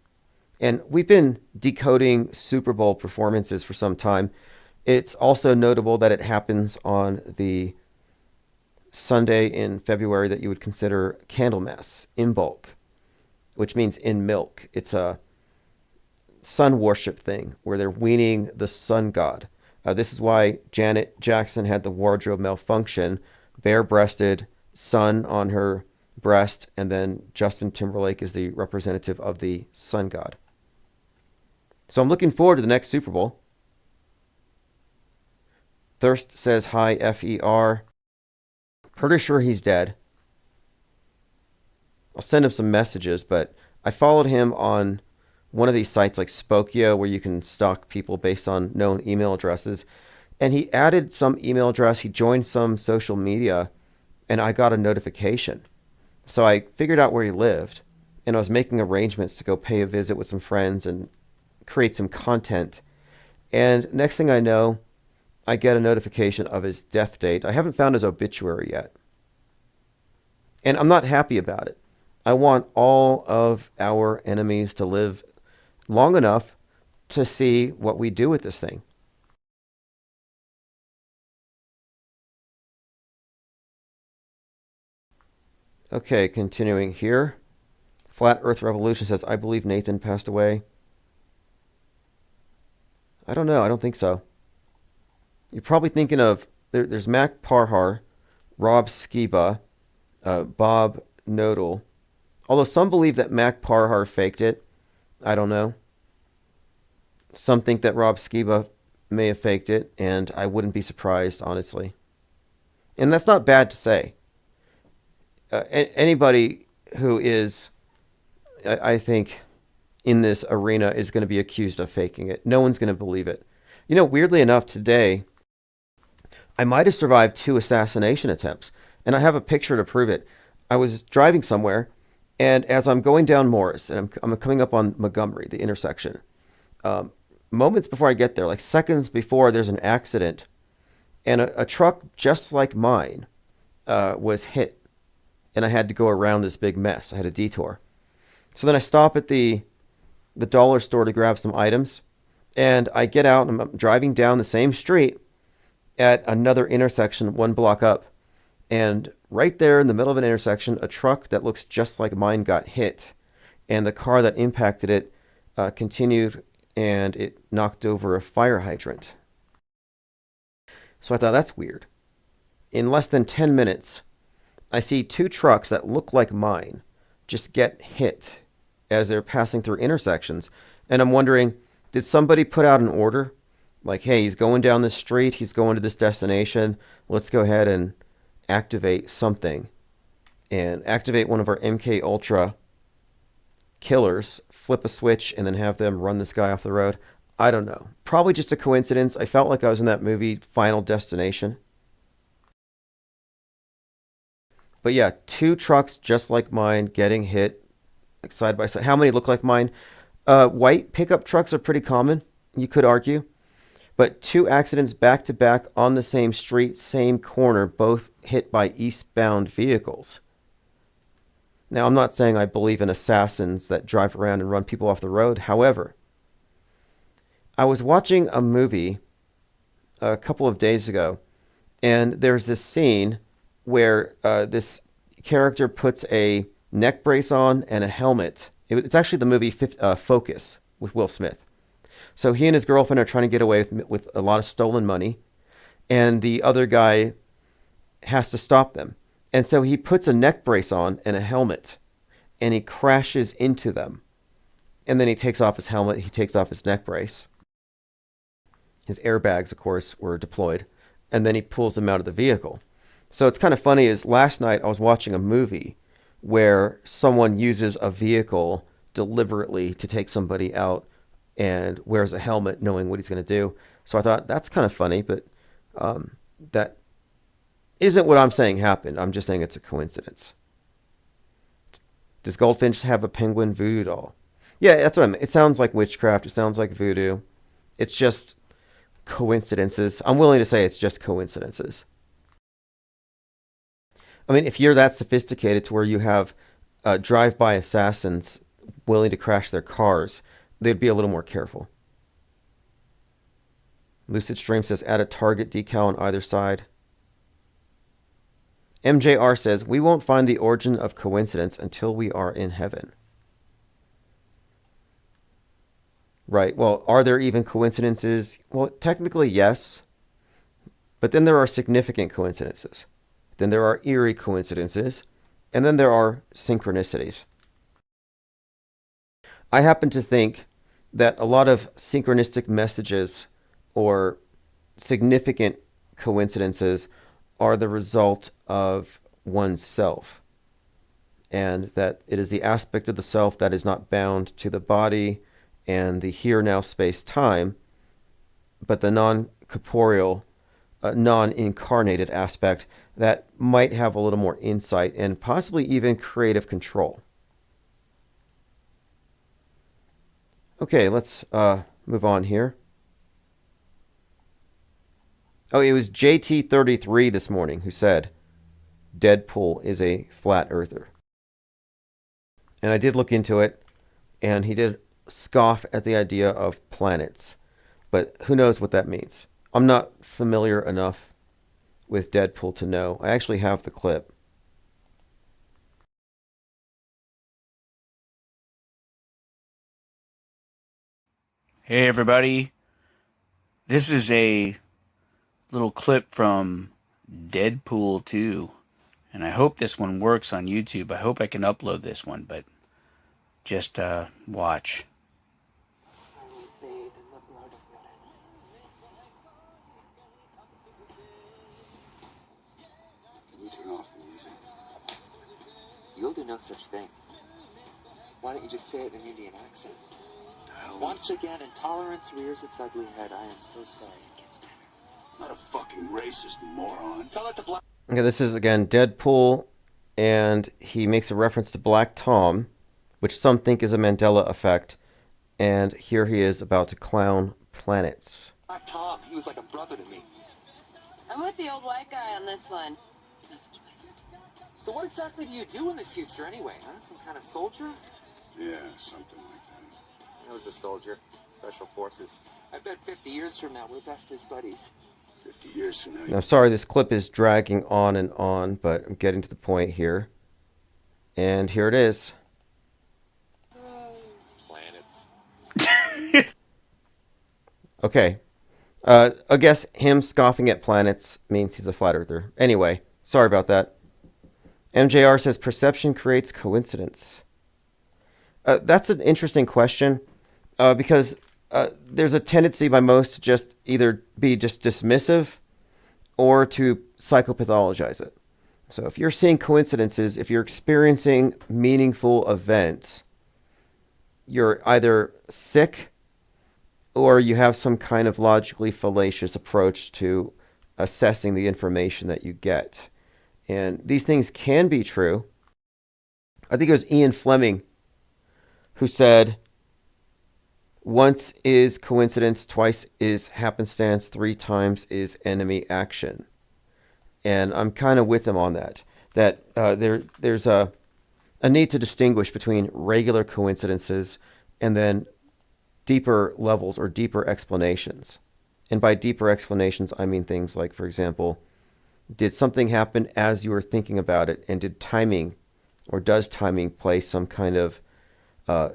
And we've been decoding Super Bowl performances for some time. It's also notable that it happens on the Sunday in February that you would consider Candlemas in bulk, which means in milk. It's a sun worship thing where they're weaning the sun god. This is why Janet Jackson had the wardrobe malfunction, bare-breasted, sun on her breast, and then Justin Timberlake is the representative of the sun god. So I'm looking forward to the next Super Bowl. Thirst says hi, F-E-R. Pretty sure he's dead. I'll send him some messages, but I followed him on one of these sites like Spokeo where you can stalk people based on known email addresses. And he added some email address, he joined some social media, and I got a notification. So I figured out where he lived, and I was making arrangements to go pay a visit with some friends and create some content. And next thing I know, I get a notification of his death date. I haven't found his obituary yet. And I'm not happy about it. I want all of our enemies to live long enough to see what we do with this thing. Okay, continuing here. Flat Earth Revolution says, I believe Nathan passed away. I don't know. I don't think so. You're probably thinking of, there's Mac Parhar, Rob Skiba, Bob Nodal. Although some believe that Mac Parhar faked it. I don't know. Some think that Rob Skiba may have faked it, and I wouldn't be surprised, honestly. And that's not bad to say. Anybody who is, I think, in this arena is going to be accused of faking it. No one's going to believe it. Weirdly enough, today, I might have survived 2 assassination attempts, and I have a picture to prove it. I was driving somewhere, and as I'm going down Morris, and I'm coming up on Montgomery, the intersection, moments before I get there, like seconds before, there's an accident, and a truck just like mine was hit, and I had to go around this big mess. I had a detour. So then I stop at the dollar store to grab some items, and I get out, and I'm driving down the same street at another intersection 1 block up, and right there in the middle of an intersection, a truck that looks just like mine got hit, and the car that impacted it continued, and it knocked over a fire hydrant. So I thought, that's weird. In less than 10 minutes, I see 2 trucks that look like mine just get hit as they're passing through intersections. And I'm wondering, did somebody put out an order? Like, hey, he's going down this street, he's going to this destination, let's go ahead and activate something. And activate one of our MK Ultra killers, flip a switch, and then have them run this guy off the road. I don't know. Probably just a coincidence. I felt like I was in that movie, Final Destination. But yeah, 2 trucks just like mine getting hit like side by side. How many look like mine? White pickup trucks are pretty common, you could argue. But 2 accidents back to back on the same street, same corner, both hit by eastbound vehicles. Now, I'm not saying I believe in assassins that drive around and run people off the road. However, I was watching a movie a couple of days ago, and there's this scene where this character puts a neck brace on and a helmet It's actually the movie Focus with Will Smith. So he and his girlfriend are trying to get away with a lot of stolen money, and the other guy has to stop them. And so he puts a neck brace on and a helmet, and he crashes into them. And then he takes off his helmet, he takes off his neck brace. His airbags, of course, were deployed. And then he pulls them out of the vehicle. So it's kind of funny is last night I was watching a movie where someone uses a vehicle deliberately to take somebody out and wears a helmet knowing what he's going to do. So I thought that's kind of funny, but that isn't what I'm saying happened. I'm just saying it's a coincidence. Does Goldfinch have a penguin voodoo doll? Yeah, that's what I mean. It sounds like witchcraft. It sounds like voodoo. It's just coincidences. I'm willing to say it's just coincidences. I mean, if you're that sophisticated to where you have drive-by assassins willing to crash their cars, they'd be a little more careful. Lucid Stream says, add a target decal on either side. MJR says, we won't find the origin of coincidence until we are in heaven. Right. Well, are there even coincidences? Well, technically, yes. But then there are significant coincidences. Then there are eerie coincidences. And then there are synchronicities. I happen to think that a lot of synchronistic messages or significant coincidences are the result of one's self. And that it is the aspect of the self that is not bound to the body and the here-now space-time, but the non-corporeal, non-incarnated aspect that might have a little more insight and possibly even creative control. Okay, let's move on here. Oh, it was JT33 this morning who said, Deadpool is a flat earther. And I did look into it, and he did scoff at the idea of planets. But who knows what that means? I'm not familiar enough with Deadpool to know. I actually have the clip. Hey everybody, this is a little clip from Deadpool 2, and I hope this one works on YouTube. I hope I can upload this one, but just watch. Can you turn off the music? You'll do no such thing. Why don't you just say it in an Indian accent? The hell? Once again, intolerance rears its ugly head. I am so sorry. It gets better. I'm not a fucking racist, moron. Tell it to Black. Okay, this is again Deadpool, and he makes a reference to Black Tom, which some think is a Mandela effect, and here he is about to clown planets. Black Tom, he was like a brother to me. I'm with the old white guy on this one. That's a twist. So what exactly do you do in the future anyway, huh? Some kind of soldier? Yeah, something like that. I was a soldier. Special forces. I bet 50 years from now we're best as buddies. 50 years from now. Now, sorry, this clip is dragging on, but I'm getting to the point here. And here it is. Planets. Okay. I guess him scoffing at planets means he's a flat earther. Anyway, sorry about that. MJR says perception creates coincidence. That's an interesting question because there's a tendency by most to just either be just dismissive or to psychopathologize it. So if you're seeing coincidences, if you're experiencing meaningful events, you're either sick or you have some kind of logically fallacious approach to assessing the information that you get. And these things can be true. I think it was Ian Fleming who said, once is coincidence, twice is happenstance, three times is enemy action. And I'm kind of with him on that. That there's a need to distinguish between regular coincidences and then deeper levels or deeper explanations. And by deeper explanations, I mean things like, for example, did something happen as you were thinking about it? And did timing or does timing play some kind of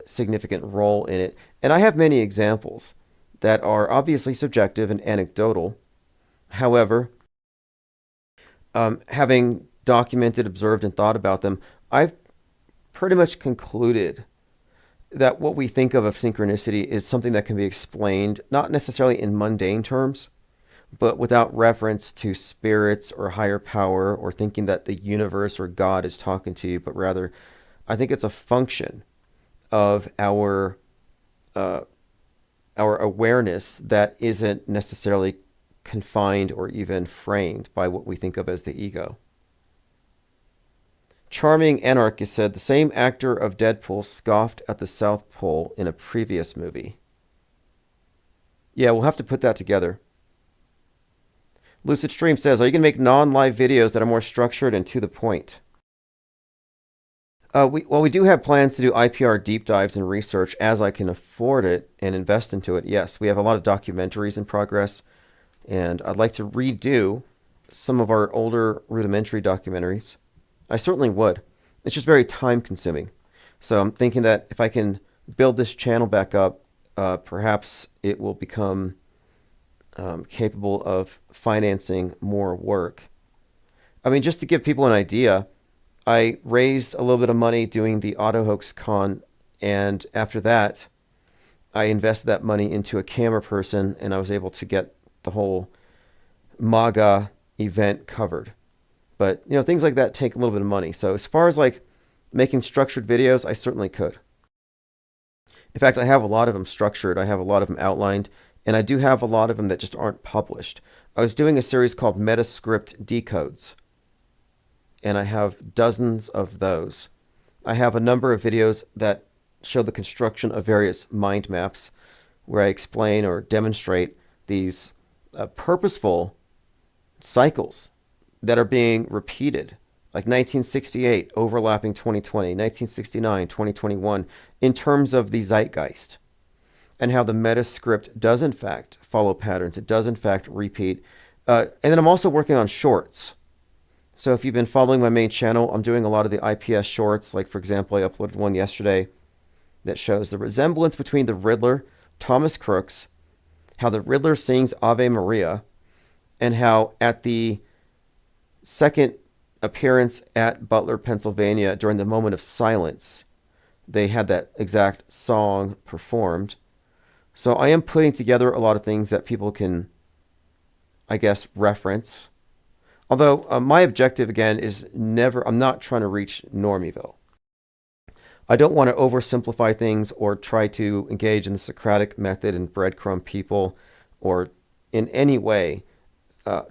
significant role in it. And I have many examples that are obviously subjective and anecdotal. However, having documented, observed, and thought about them, I've pretty much concluded that what we think of synchronicity is something that can be explained not necessarily in mundane terms, but without reference to spirits or higher power or thinking that the universe or God is talking to you, but rather I think it's a function of our awareness that isn't necessarily confined or even framed by what we think of as the ego. Charming Anarchist said the same actor of Deadpool scoffed at the South Pole in a previous movie. Yeah, we'll have to put that together. Lucid Stream says, are you going to make non-live videos that are more structured and to the point? We do have plans to do IPR deep dives and research as I can afford it and invest into it. Yes, we have a lot of documentaries in progress, and I'd like to redo some of our older rudimentary documentaries. I certainly would. It's just very time consuming. So I'm thinking that if I can build this channel back up, perhaps it will become capable of financing more work. I mean, just to give people an idea, I raised a little bit of money doing the Auto Hoax Con, and after that, I invested that money into a camera person, and I was able to get the whole MAGA event covered. But, you know, things like that take a little bit of money. So as far as like making structured videos, I certainly could. In fact, I have a lot of them structured. I have a lot of them outlined. And I do have a lot of them that just aren't published. I was doing a series called Metascript Decodes. And I have dozens of those. I have a number of videos that show the construction of various mind maps where I explain or demonstrate these purposeful cycles that are being repeated, like 1968 overlapping 2020, 1969, 2021, in terms of the zeitgeist, and how the metascript does in fact follow patterns. It does in fact repeat. And then I'm also working on shorts. So if you've been following my main channel, I'm doing a lot of the IPS shorts. Like, for example, I uploaded one yesterday that shows the resemblance between the Riddler, Thomas Crooks, how the Riddler sings Ave Maria, and how at the second appearance at Butler, Pennsylvania, during the moment of silence, they had that exact song performed. So I am putting together a lot of things that people can, I guess, reference. Although my objective, again, is I'm not trying to reach Normieville. I don't want to oversimplify things or try to engage in the Socratic method and breadcrumb people, or in any way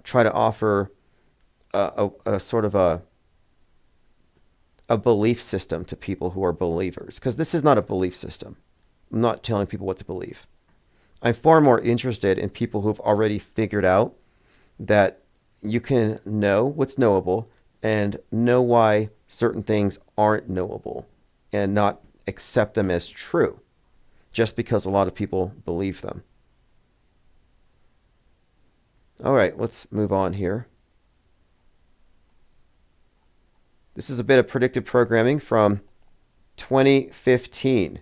try to offer a sort of a belief system to people who are believers, because this is not a belief system. I'm not telling people what to believe. I'm far more interested in people who've already figured out that you can know what's knowable and know why certain things aren't knowable and not accept them as true just because a lot of people believe them. All right, let's move on here. This is a bit of predictive programming from 2015.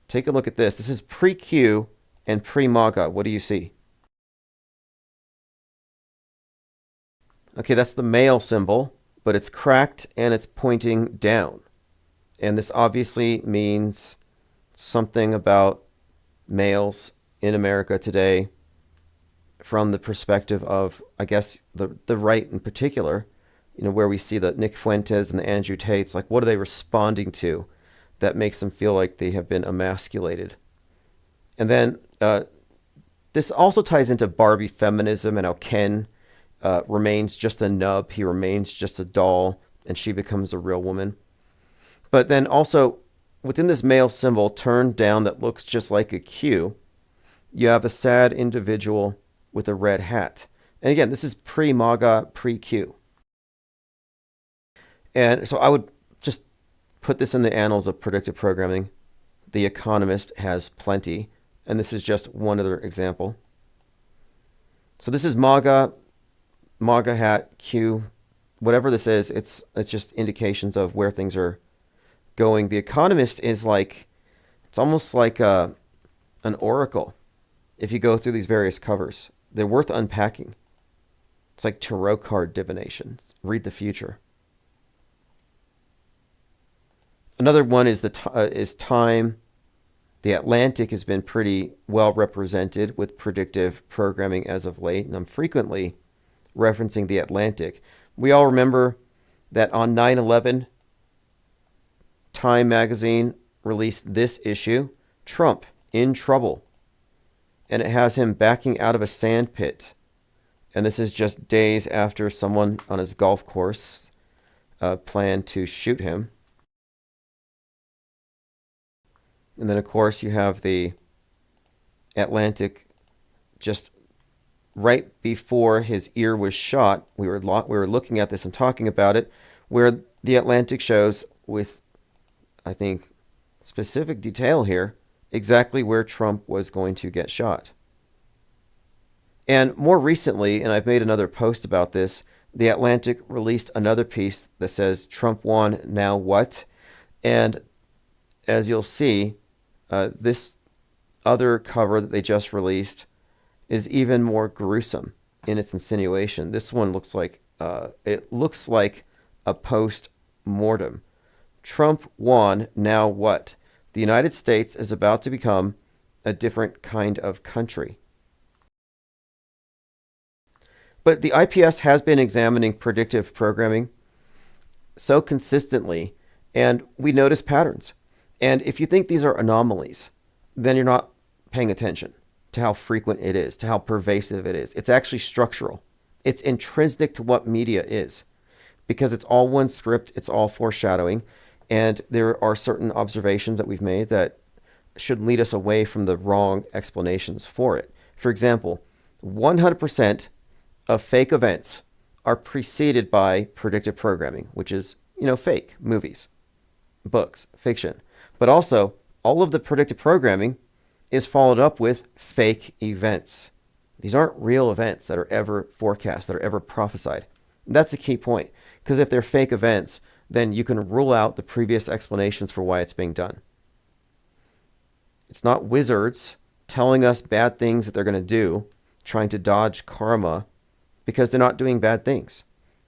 Take a look at this. This is pre-Q and pre-MAGA. What do you see? Okay, that's the male symbol, but it's cracked and it's pointing down. And this obviously means something about males in America today from the perspective of, I guess, the right in particular. You know, where we see the Nick Fuentes and the Andrew Tates, like, what are they responding to that makes them feel like they have been emasculated? And then this also ties into Barbie feminism and how Ken remains just a nub. He remains just a doll, and she becomes a real woman. But then also, within this male symbol turned down that looks just like a Q, you have a sad individual with a red hat. And again, this is pre-MAGA, pre-Q. And so I would just put this in the annals of predictive programming. The Economist has plenty, and this is just one other example. So this is MAGA hat, Q, whatever this is, it's just indications of where things are going. The Economist is like It's almost like an oracle. If you go through these various covers, they're worth unpacking. It's like tarot card divination. Read the future. Another one is is time. The Atlantic has been pretty well represented with predictive programming as of late, and I'm frequently referencing the Atlantic. We all remember that on 9/11, Time magazine released this issue, Trump in Trouble. And it has him backing out of a sand pit. And this is just days after someone on his golf course planned to shoot him. And then, of course, you have the Atlantic just right before his ear was shot. We were looking at this and talking about it, where the Atlantic shows with, I think, specific detail here, exactly where Trump was going to get shot. And more recently, and I've made another post about this, the Atlantic released another piece that says, Trump won, now what? And as you'll see, this other cover that they just released is even more gruesome in its insinuation. This one looks like a post-mortem. Trump won, now what? The United States is about to become a different kind of country. But the IPS has been examining predictive programming so consistently, and we notice patterns. And if you think these are anomalies, then you're not paying attention to how frequent it is, to how pervasive it is. It's actually structural. It's intrinsic to what media is, because it's all one script, it's all foreshadowing, and there are certain observations that we've made that should lead us away from the wrong explanations for it. For example, 100% of fake events are preceded by predictive programming, which is, fake movies, books, fiction. But also, all of the predictive programming is followed up with fake events. These aren't real events that are ever forecast, that are ever prophesied. And that's a key point, because if they're fake events, then you can rule out the previous explanations for why it's being done. It's not wizards telling us bad things that they're going to do, trying to dodge karma, because they're not doing bad things.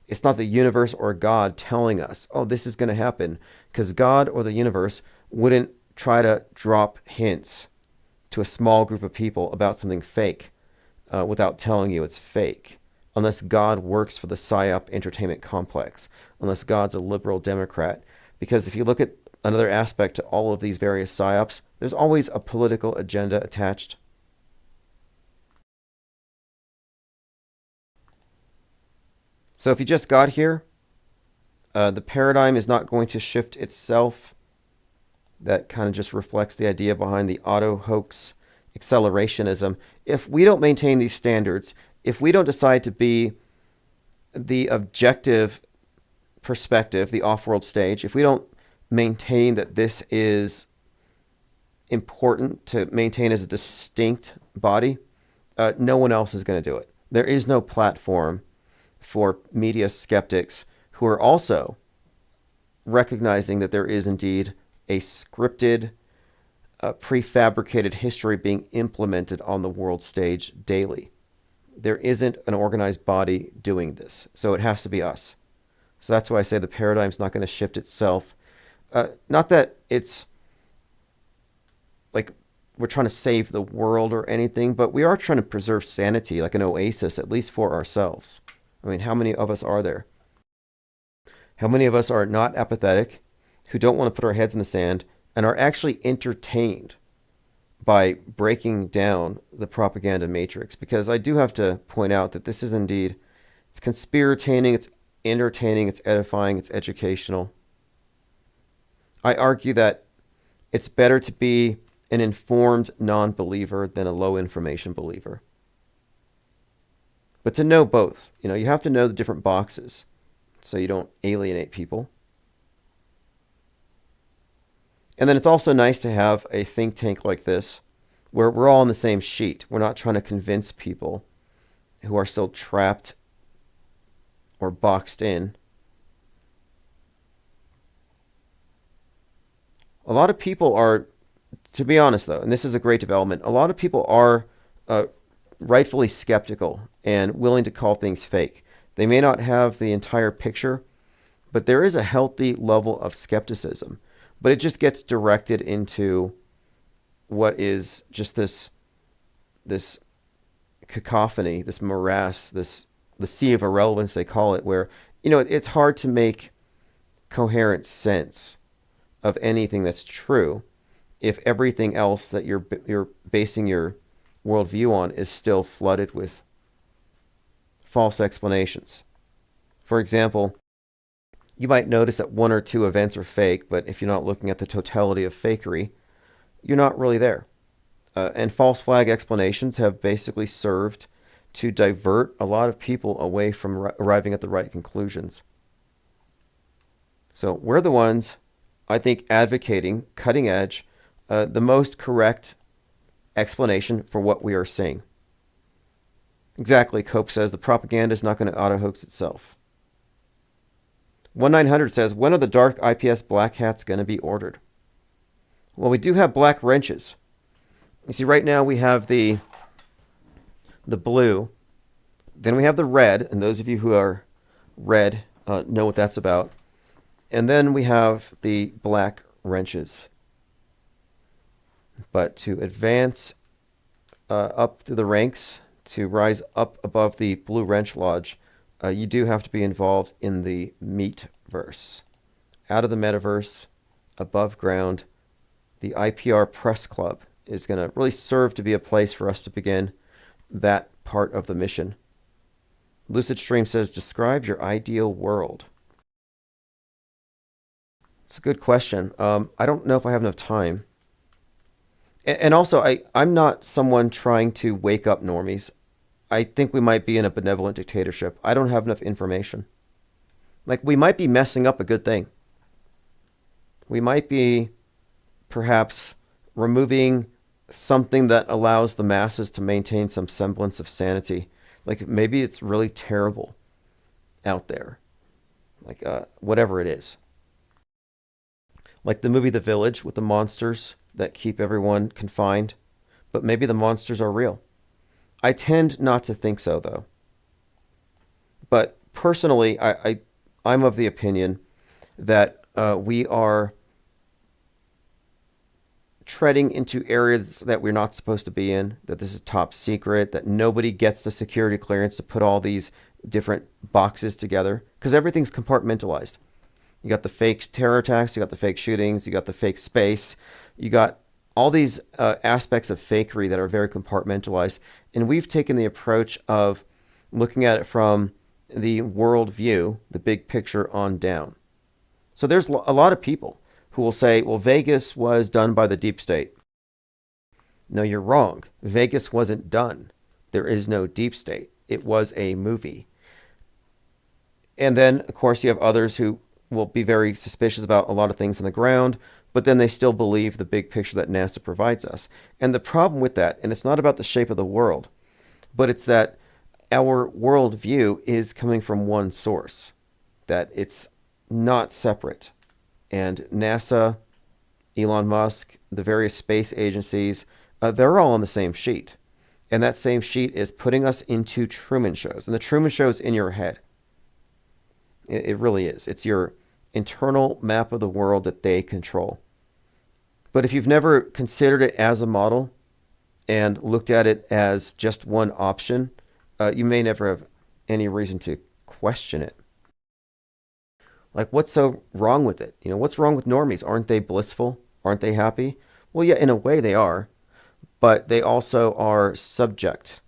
It's not the universe or God telling us, oh, this is going to happen, because God or the universe wouldn't try to drop hints to a small group of people about something fake without telling you it's fake, unless God works for the PSYOP entertainment complex, unless God's a liberal Democrat. Because if you look at another aspect to all of these various PSYOPs, there's always a political agenda attached. So if you just got here, the paradigm is not going to shift itself. That kind of just reflects the idea behind the auto-hoax accelerationism. If we don't maintain these standards, if we don't decide to be the objective perspective, the off-world stage, if we don't maintain that this is important to maintain as a distinct body, no one else is going to do it. There is no platform for media skeptics who are also recognizing that there is indeed a scripted, prefabricated history being implemented on the world stage daily. There isn't an organized body doing this, so it has to be us. So that's why I say the paradigm's not going to shift itself. Not that it's like we're trying to save the world or anything, but we are trying to preserve sanity, like an oasis, at least for ourselves. I mean, how many of us are there? How many of us are not apathetic, who don't want to put our heads in the sand, and are actually entertained by breaking down the propaganda matrix? Because I do have to point out that this is indeed, it's conspirataining, it's entertaining, it's edifying, it's educational. I argue that it's better to be an informed non-believer than a low information believer. But to know both, you have to know the different boxes so you don't alienate people. And then it's also nice to have a think tank like this where we're all on the same sheet. We're not trying to convince people who are still trapped or boxed in. A lot of people are to be honest, though, and this is a great development, a lot of people are rightfully skeptical and willing to call things fake. They may not have the entire picture, but there is a healthy level of skepticism. But it just gets directed into what is just this cacophony, this morass, the sea of irrelevance they call it, where it's hard to make coherent sense of anything that's true if everything else that you're basing your worldview on is still flooded with false explanations. For example, you might notice that one or two events are fake, but if you're not looking at the totality of fakery, you're not really there. And false flag explanations have basically served to divert a lot of people away from arriving at the right conclusions. So we're the ones, I think, advocating cutting edge, the most correct explanation for what we are seeing. Exactly, Cope says, the propaganda is not going to auto-hoax itself. 1900 says, when are the dark IPS black hats going to be ordered? Well, we do have black wrenches. You see, right now we have the blue. Then we have the red, and those of you who are red know what that's about. And then we have the black wrenches. But to advance up through the ranks, to rise up above the Blue Wrench Lodge, you do have to be involved in the Meatverse. Out of the metaverse, above ground, the IPR Press Club is going to really serve to be a place for us to begin that part of the mission. Lucid Stream says, describe your ideal world. It's a good question. I don't know if I have enough time. And also, I'm not someone trying to wake up normies. I think we might be in a benevolent dictatorship. I don't have enough information. Like, we might be messing up a good thing. We might be perhaps removing something that allows the masses to maintain some semblance of sanity. Like, maybe it's really terrible out there. Like, whatever it is. Like the movie The Village with the monsters that keep everyone confined. But maybe the monsters are real. I tend not to think so, though. But personally, I'm of the opinion that we are treading into areas that we're not supposed to be in, that this is top secret, that nobody gets the security clearance to put all these different boxes together, because everything's compartmentalized. You got the fake terror attacks, you got the fake shootings, you got the fake space, you got all these aspects of fakery that are very compartmentalized. And we've taken the approach of looking at it from the world view, the big picture on down. So there's a lot of people who will say, well, Vegas was done by the deep state. No, you're wrong. Vegas wasn't done. There is no deep state. It was a movie. And then, of course, you have others who will be very suspicious about a lot of things on the ground, but then they still believe the big picture that NASA provides us. And the problem with that, and it's not about the shape of the world, but it's that our worldview is coming from one source, that it's not separate. And NASA, Elon Musk, the various space agencies, they're all on the same sheet. And that same sheet is putting us into Truman shows. And the Truman Show is in your head. It really is. It's your internal map of the world that they control. But if you've never considered it as a model and looked at it as just one option, you may never have any reason to question it. Like, what's so wrong with it? What's wrong with normies? Aren't they blissful? Aren't they happy? Well, yeah, in a way they are, but they also are subject.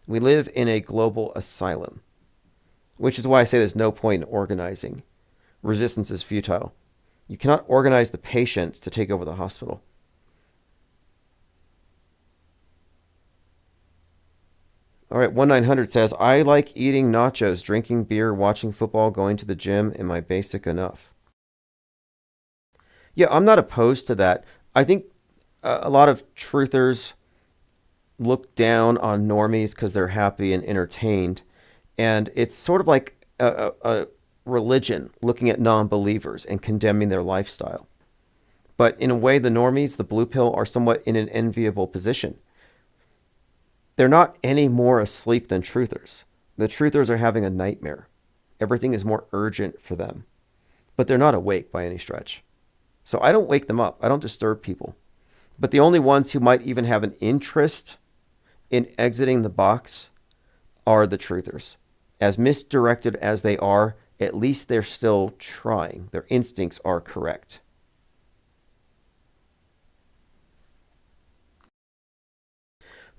We live in a global asylum, which is why I say there's no point in organizing. Resistance is futile. You cannot organize the patients to take over the hospital. All right, 1900 says, I like eating nachos, drinking beer, watching football, going to the gym. Am I basic enough? Yeah, I'm not opposed to that. I think a lot of truthers look down on normies because they're happy and entertained. And it's sort of like a religion looking at non-believers and condemning their lifestyle. But in a way, the normies, the blue pill, are somewhat in an enviable position. They're not any more asleep than truthers. The truthers are having a nightmare. Everything is more urgent for them. But they're not awake by any stretch. So I don't wake them up. I don't disturb people. But the only ones who might even have an interest in exiting the box are the truthers. As misdirected as they are, at least they're still trying. Their instincts are correct.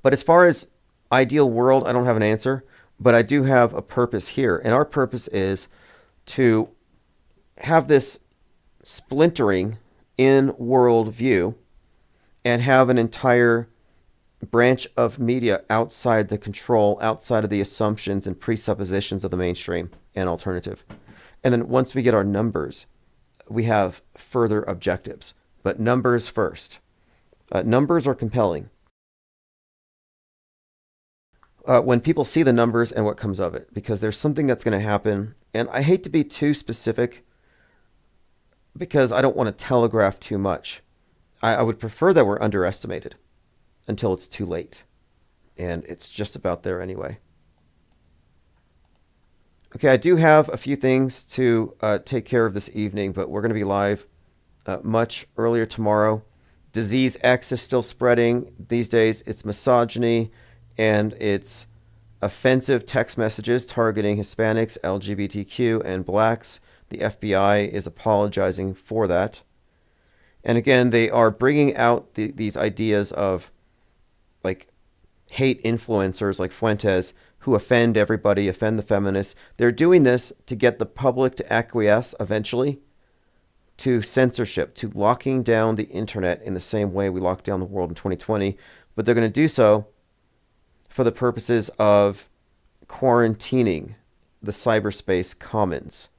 But as far as ideal world, I don't have an answer, but I do have a purpose here. And our purpose is to have this splintering in worldview and have an entire branch of media outside the control, outside of the assumptions and presuppositions of the mainstream and alternative. And then once we get our numbers, we have further objectives. But numbers first. Numbers are compelling. When people see the numbers and what comes of it, because there's something that's going to happen. And I hate to be too specific because I don't want to telegraph too much. I would prefer that we're underestimated until it's too late. And it's just about there anyway. Okay, I do have a few things to take care of this evening, but we're going to be live much earlier tomorrow. Disease X is still spreading these days. It's misogyny and it's offensive text messages targeting Hispanics, LGBTQ, and blacks. The FBI is apologizing for that. And again, they are bringing out these ideas of like hate influencers like Fuentes who offend everybody, offend the feminists. They're doing this to get the public to acquiesce eventually to censorship, to locking down the internet in the same way we locked down the world in 2020. But they're going to do so for the purposes of quarantining the cyberspace commons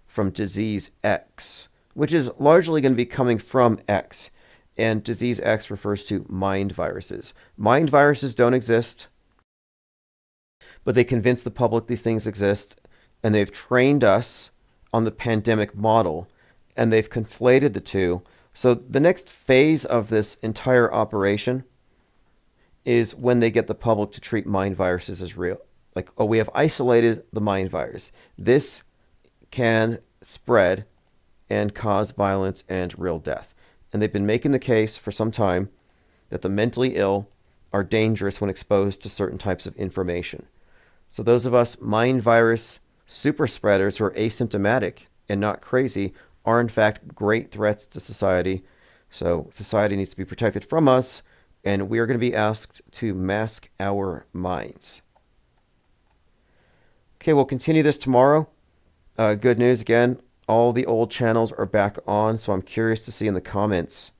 from disease X, which is largely going to be coming from X. And disease X refers to mind viruses. Mind viruses don't exist, but they convince the public these things exist, and they've trained us on the pandemic model, and they've conflated the two. So the next phase of this entire operation is when they get the public to treat mind viruses as real. Like, oh, we have isolated the mind virus. This can spread and cause violence and real death. And they've been making the case for some time that the mentally ill are dangerous when exposed to certain types of information. So those of us mind virus super spreaders who are asymptomatic and not crazy are in fact great threats to society. So society needs to be protected from us, and we are going to be asked to mask our minds. Okay, we'll continue this tomorrow. Good news again, all the old channels are back on, so I'm curious to see in the comments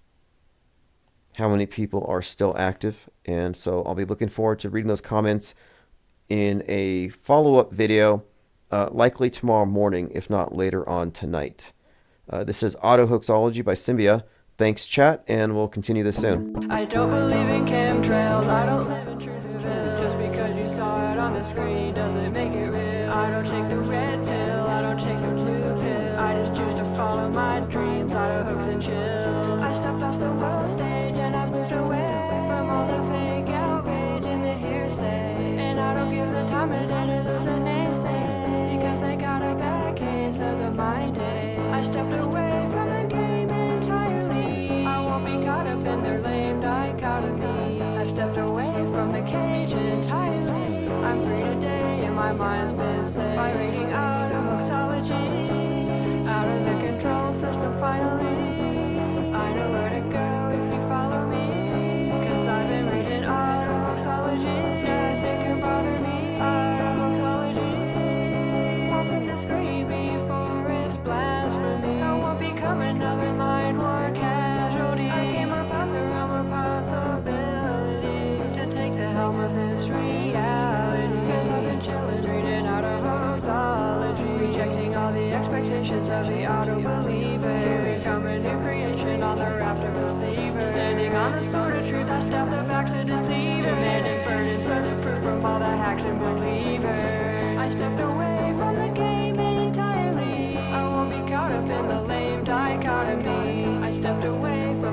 how many people are still active. And so I'll be looking forward to reading those comments in a follow-up video, likely tomorrow morning, if not later on tonight. This is Autohoaxology by Symbia. Thanks, chat, and we'll continue this soon. I don't believe in chemtrails, I don't live in Truthville. Just because you saw it on the screen doesn't make it real. I don't take the red pill, I don't take the blue pill. I just choose to follow my dreams, Autohoax and chill. I stepped off the world stage and I've moved away from all the fake outrage and the hearsay. And I don't give the time of day to those that naysay, because they got a bad case of the mind age. I stepped away from the game entirely, I won't be caught up in their lame dichotomy. I've stepped away from the cage entirely, I'm free today and my mind's been set by reading Autohoaxology, out of the control system finally. I know where to go if you follow me, cause I've been reading Autohoaxology. Nothing can bother me, Autohoaxology. Won't put the screen before it's blasphemy. I won't become another mind war casualty. I came about the realm of possibility to take the helm of this reality. Cause I've been chillin' reading Autohoaxology, rejecting all the expectations of the auto-believer, to become a new creation on the raft of receiver. Standing on the sword of truth, I stab the backs of deceiver, demanding burdens for the proof from all the hacks and believers. I stepped away from the game entirely, I won't be caught up in the lame dichotomy. I stepped away from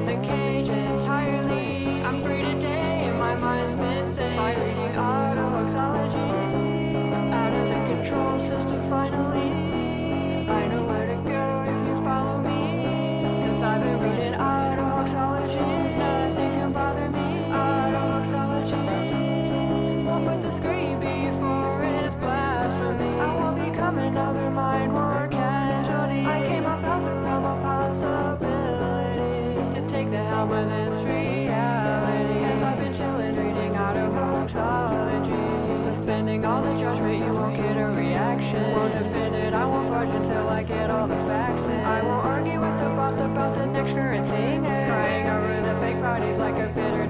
action. Won't defend it, I won't budge until I get all the facts in. I won't argue with the bots about the next current thing. Crying over the fake bodies like a bitter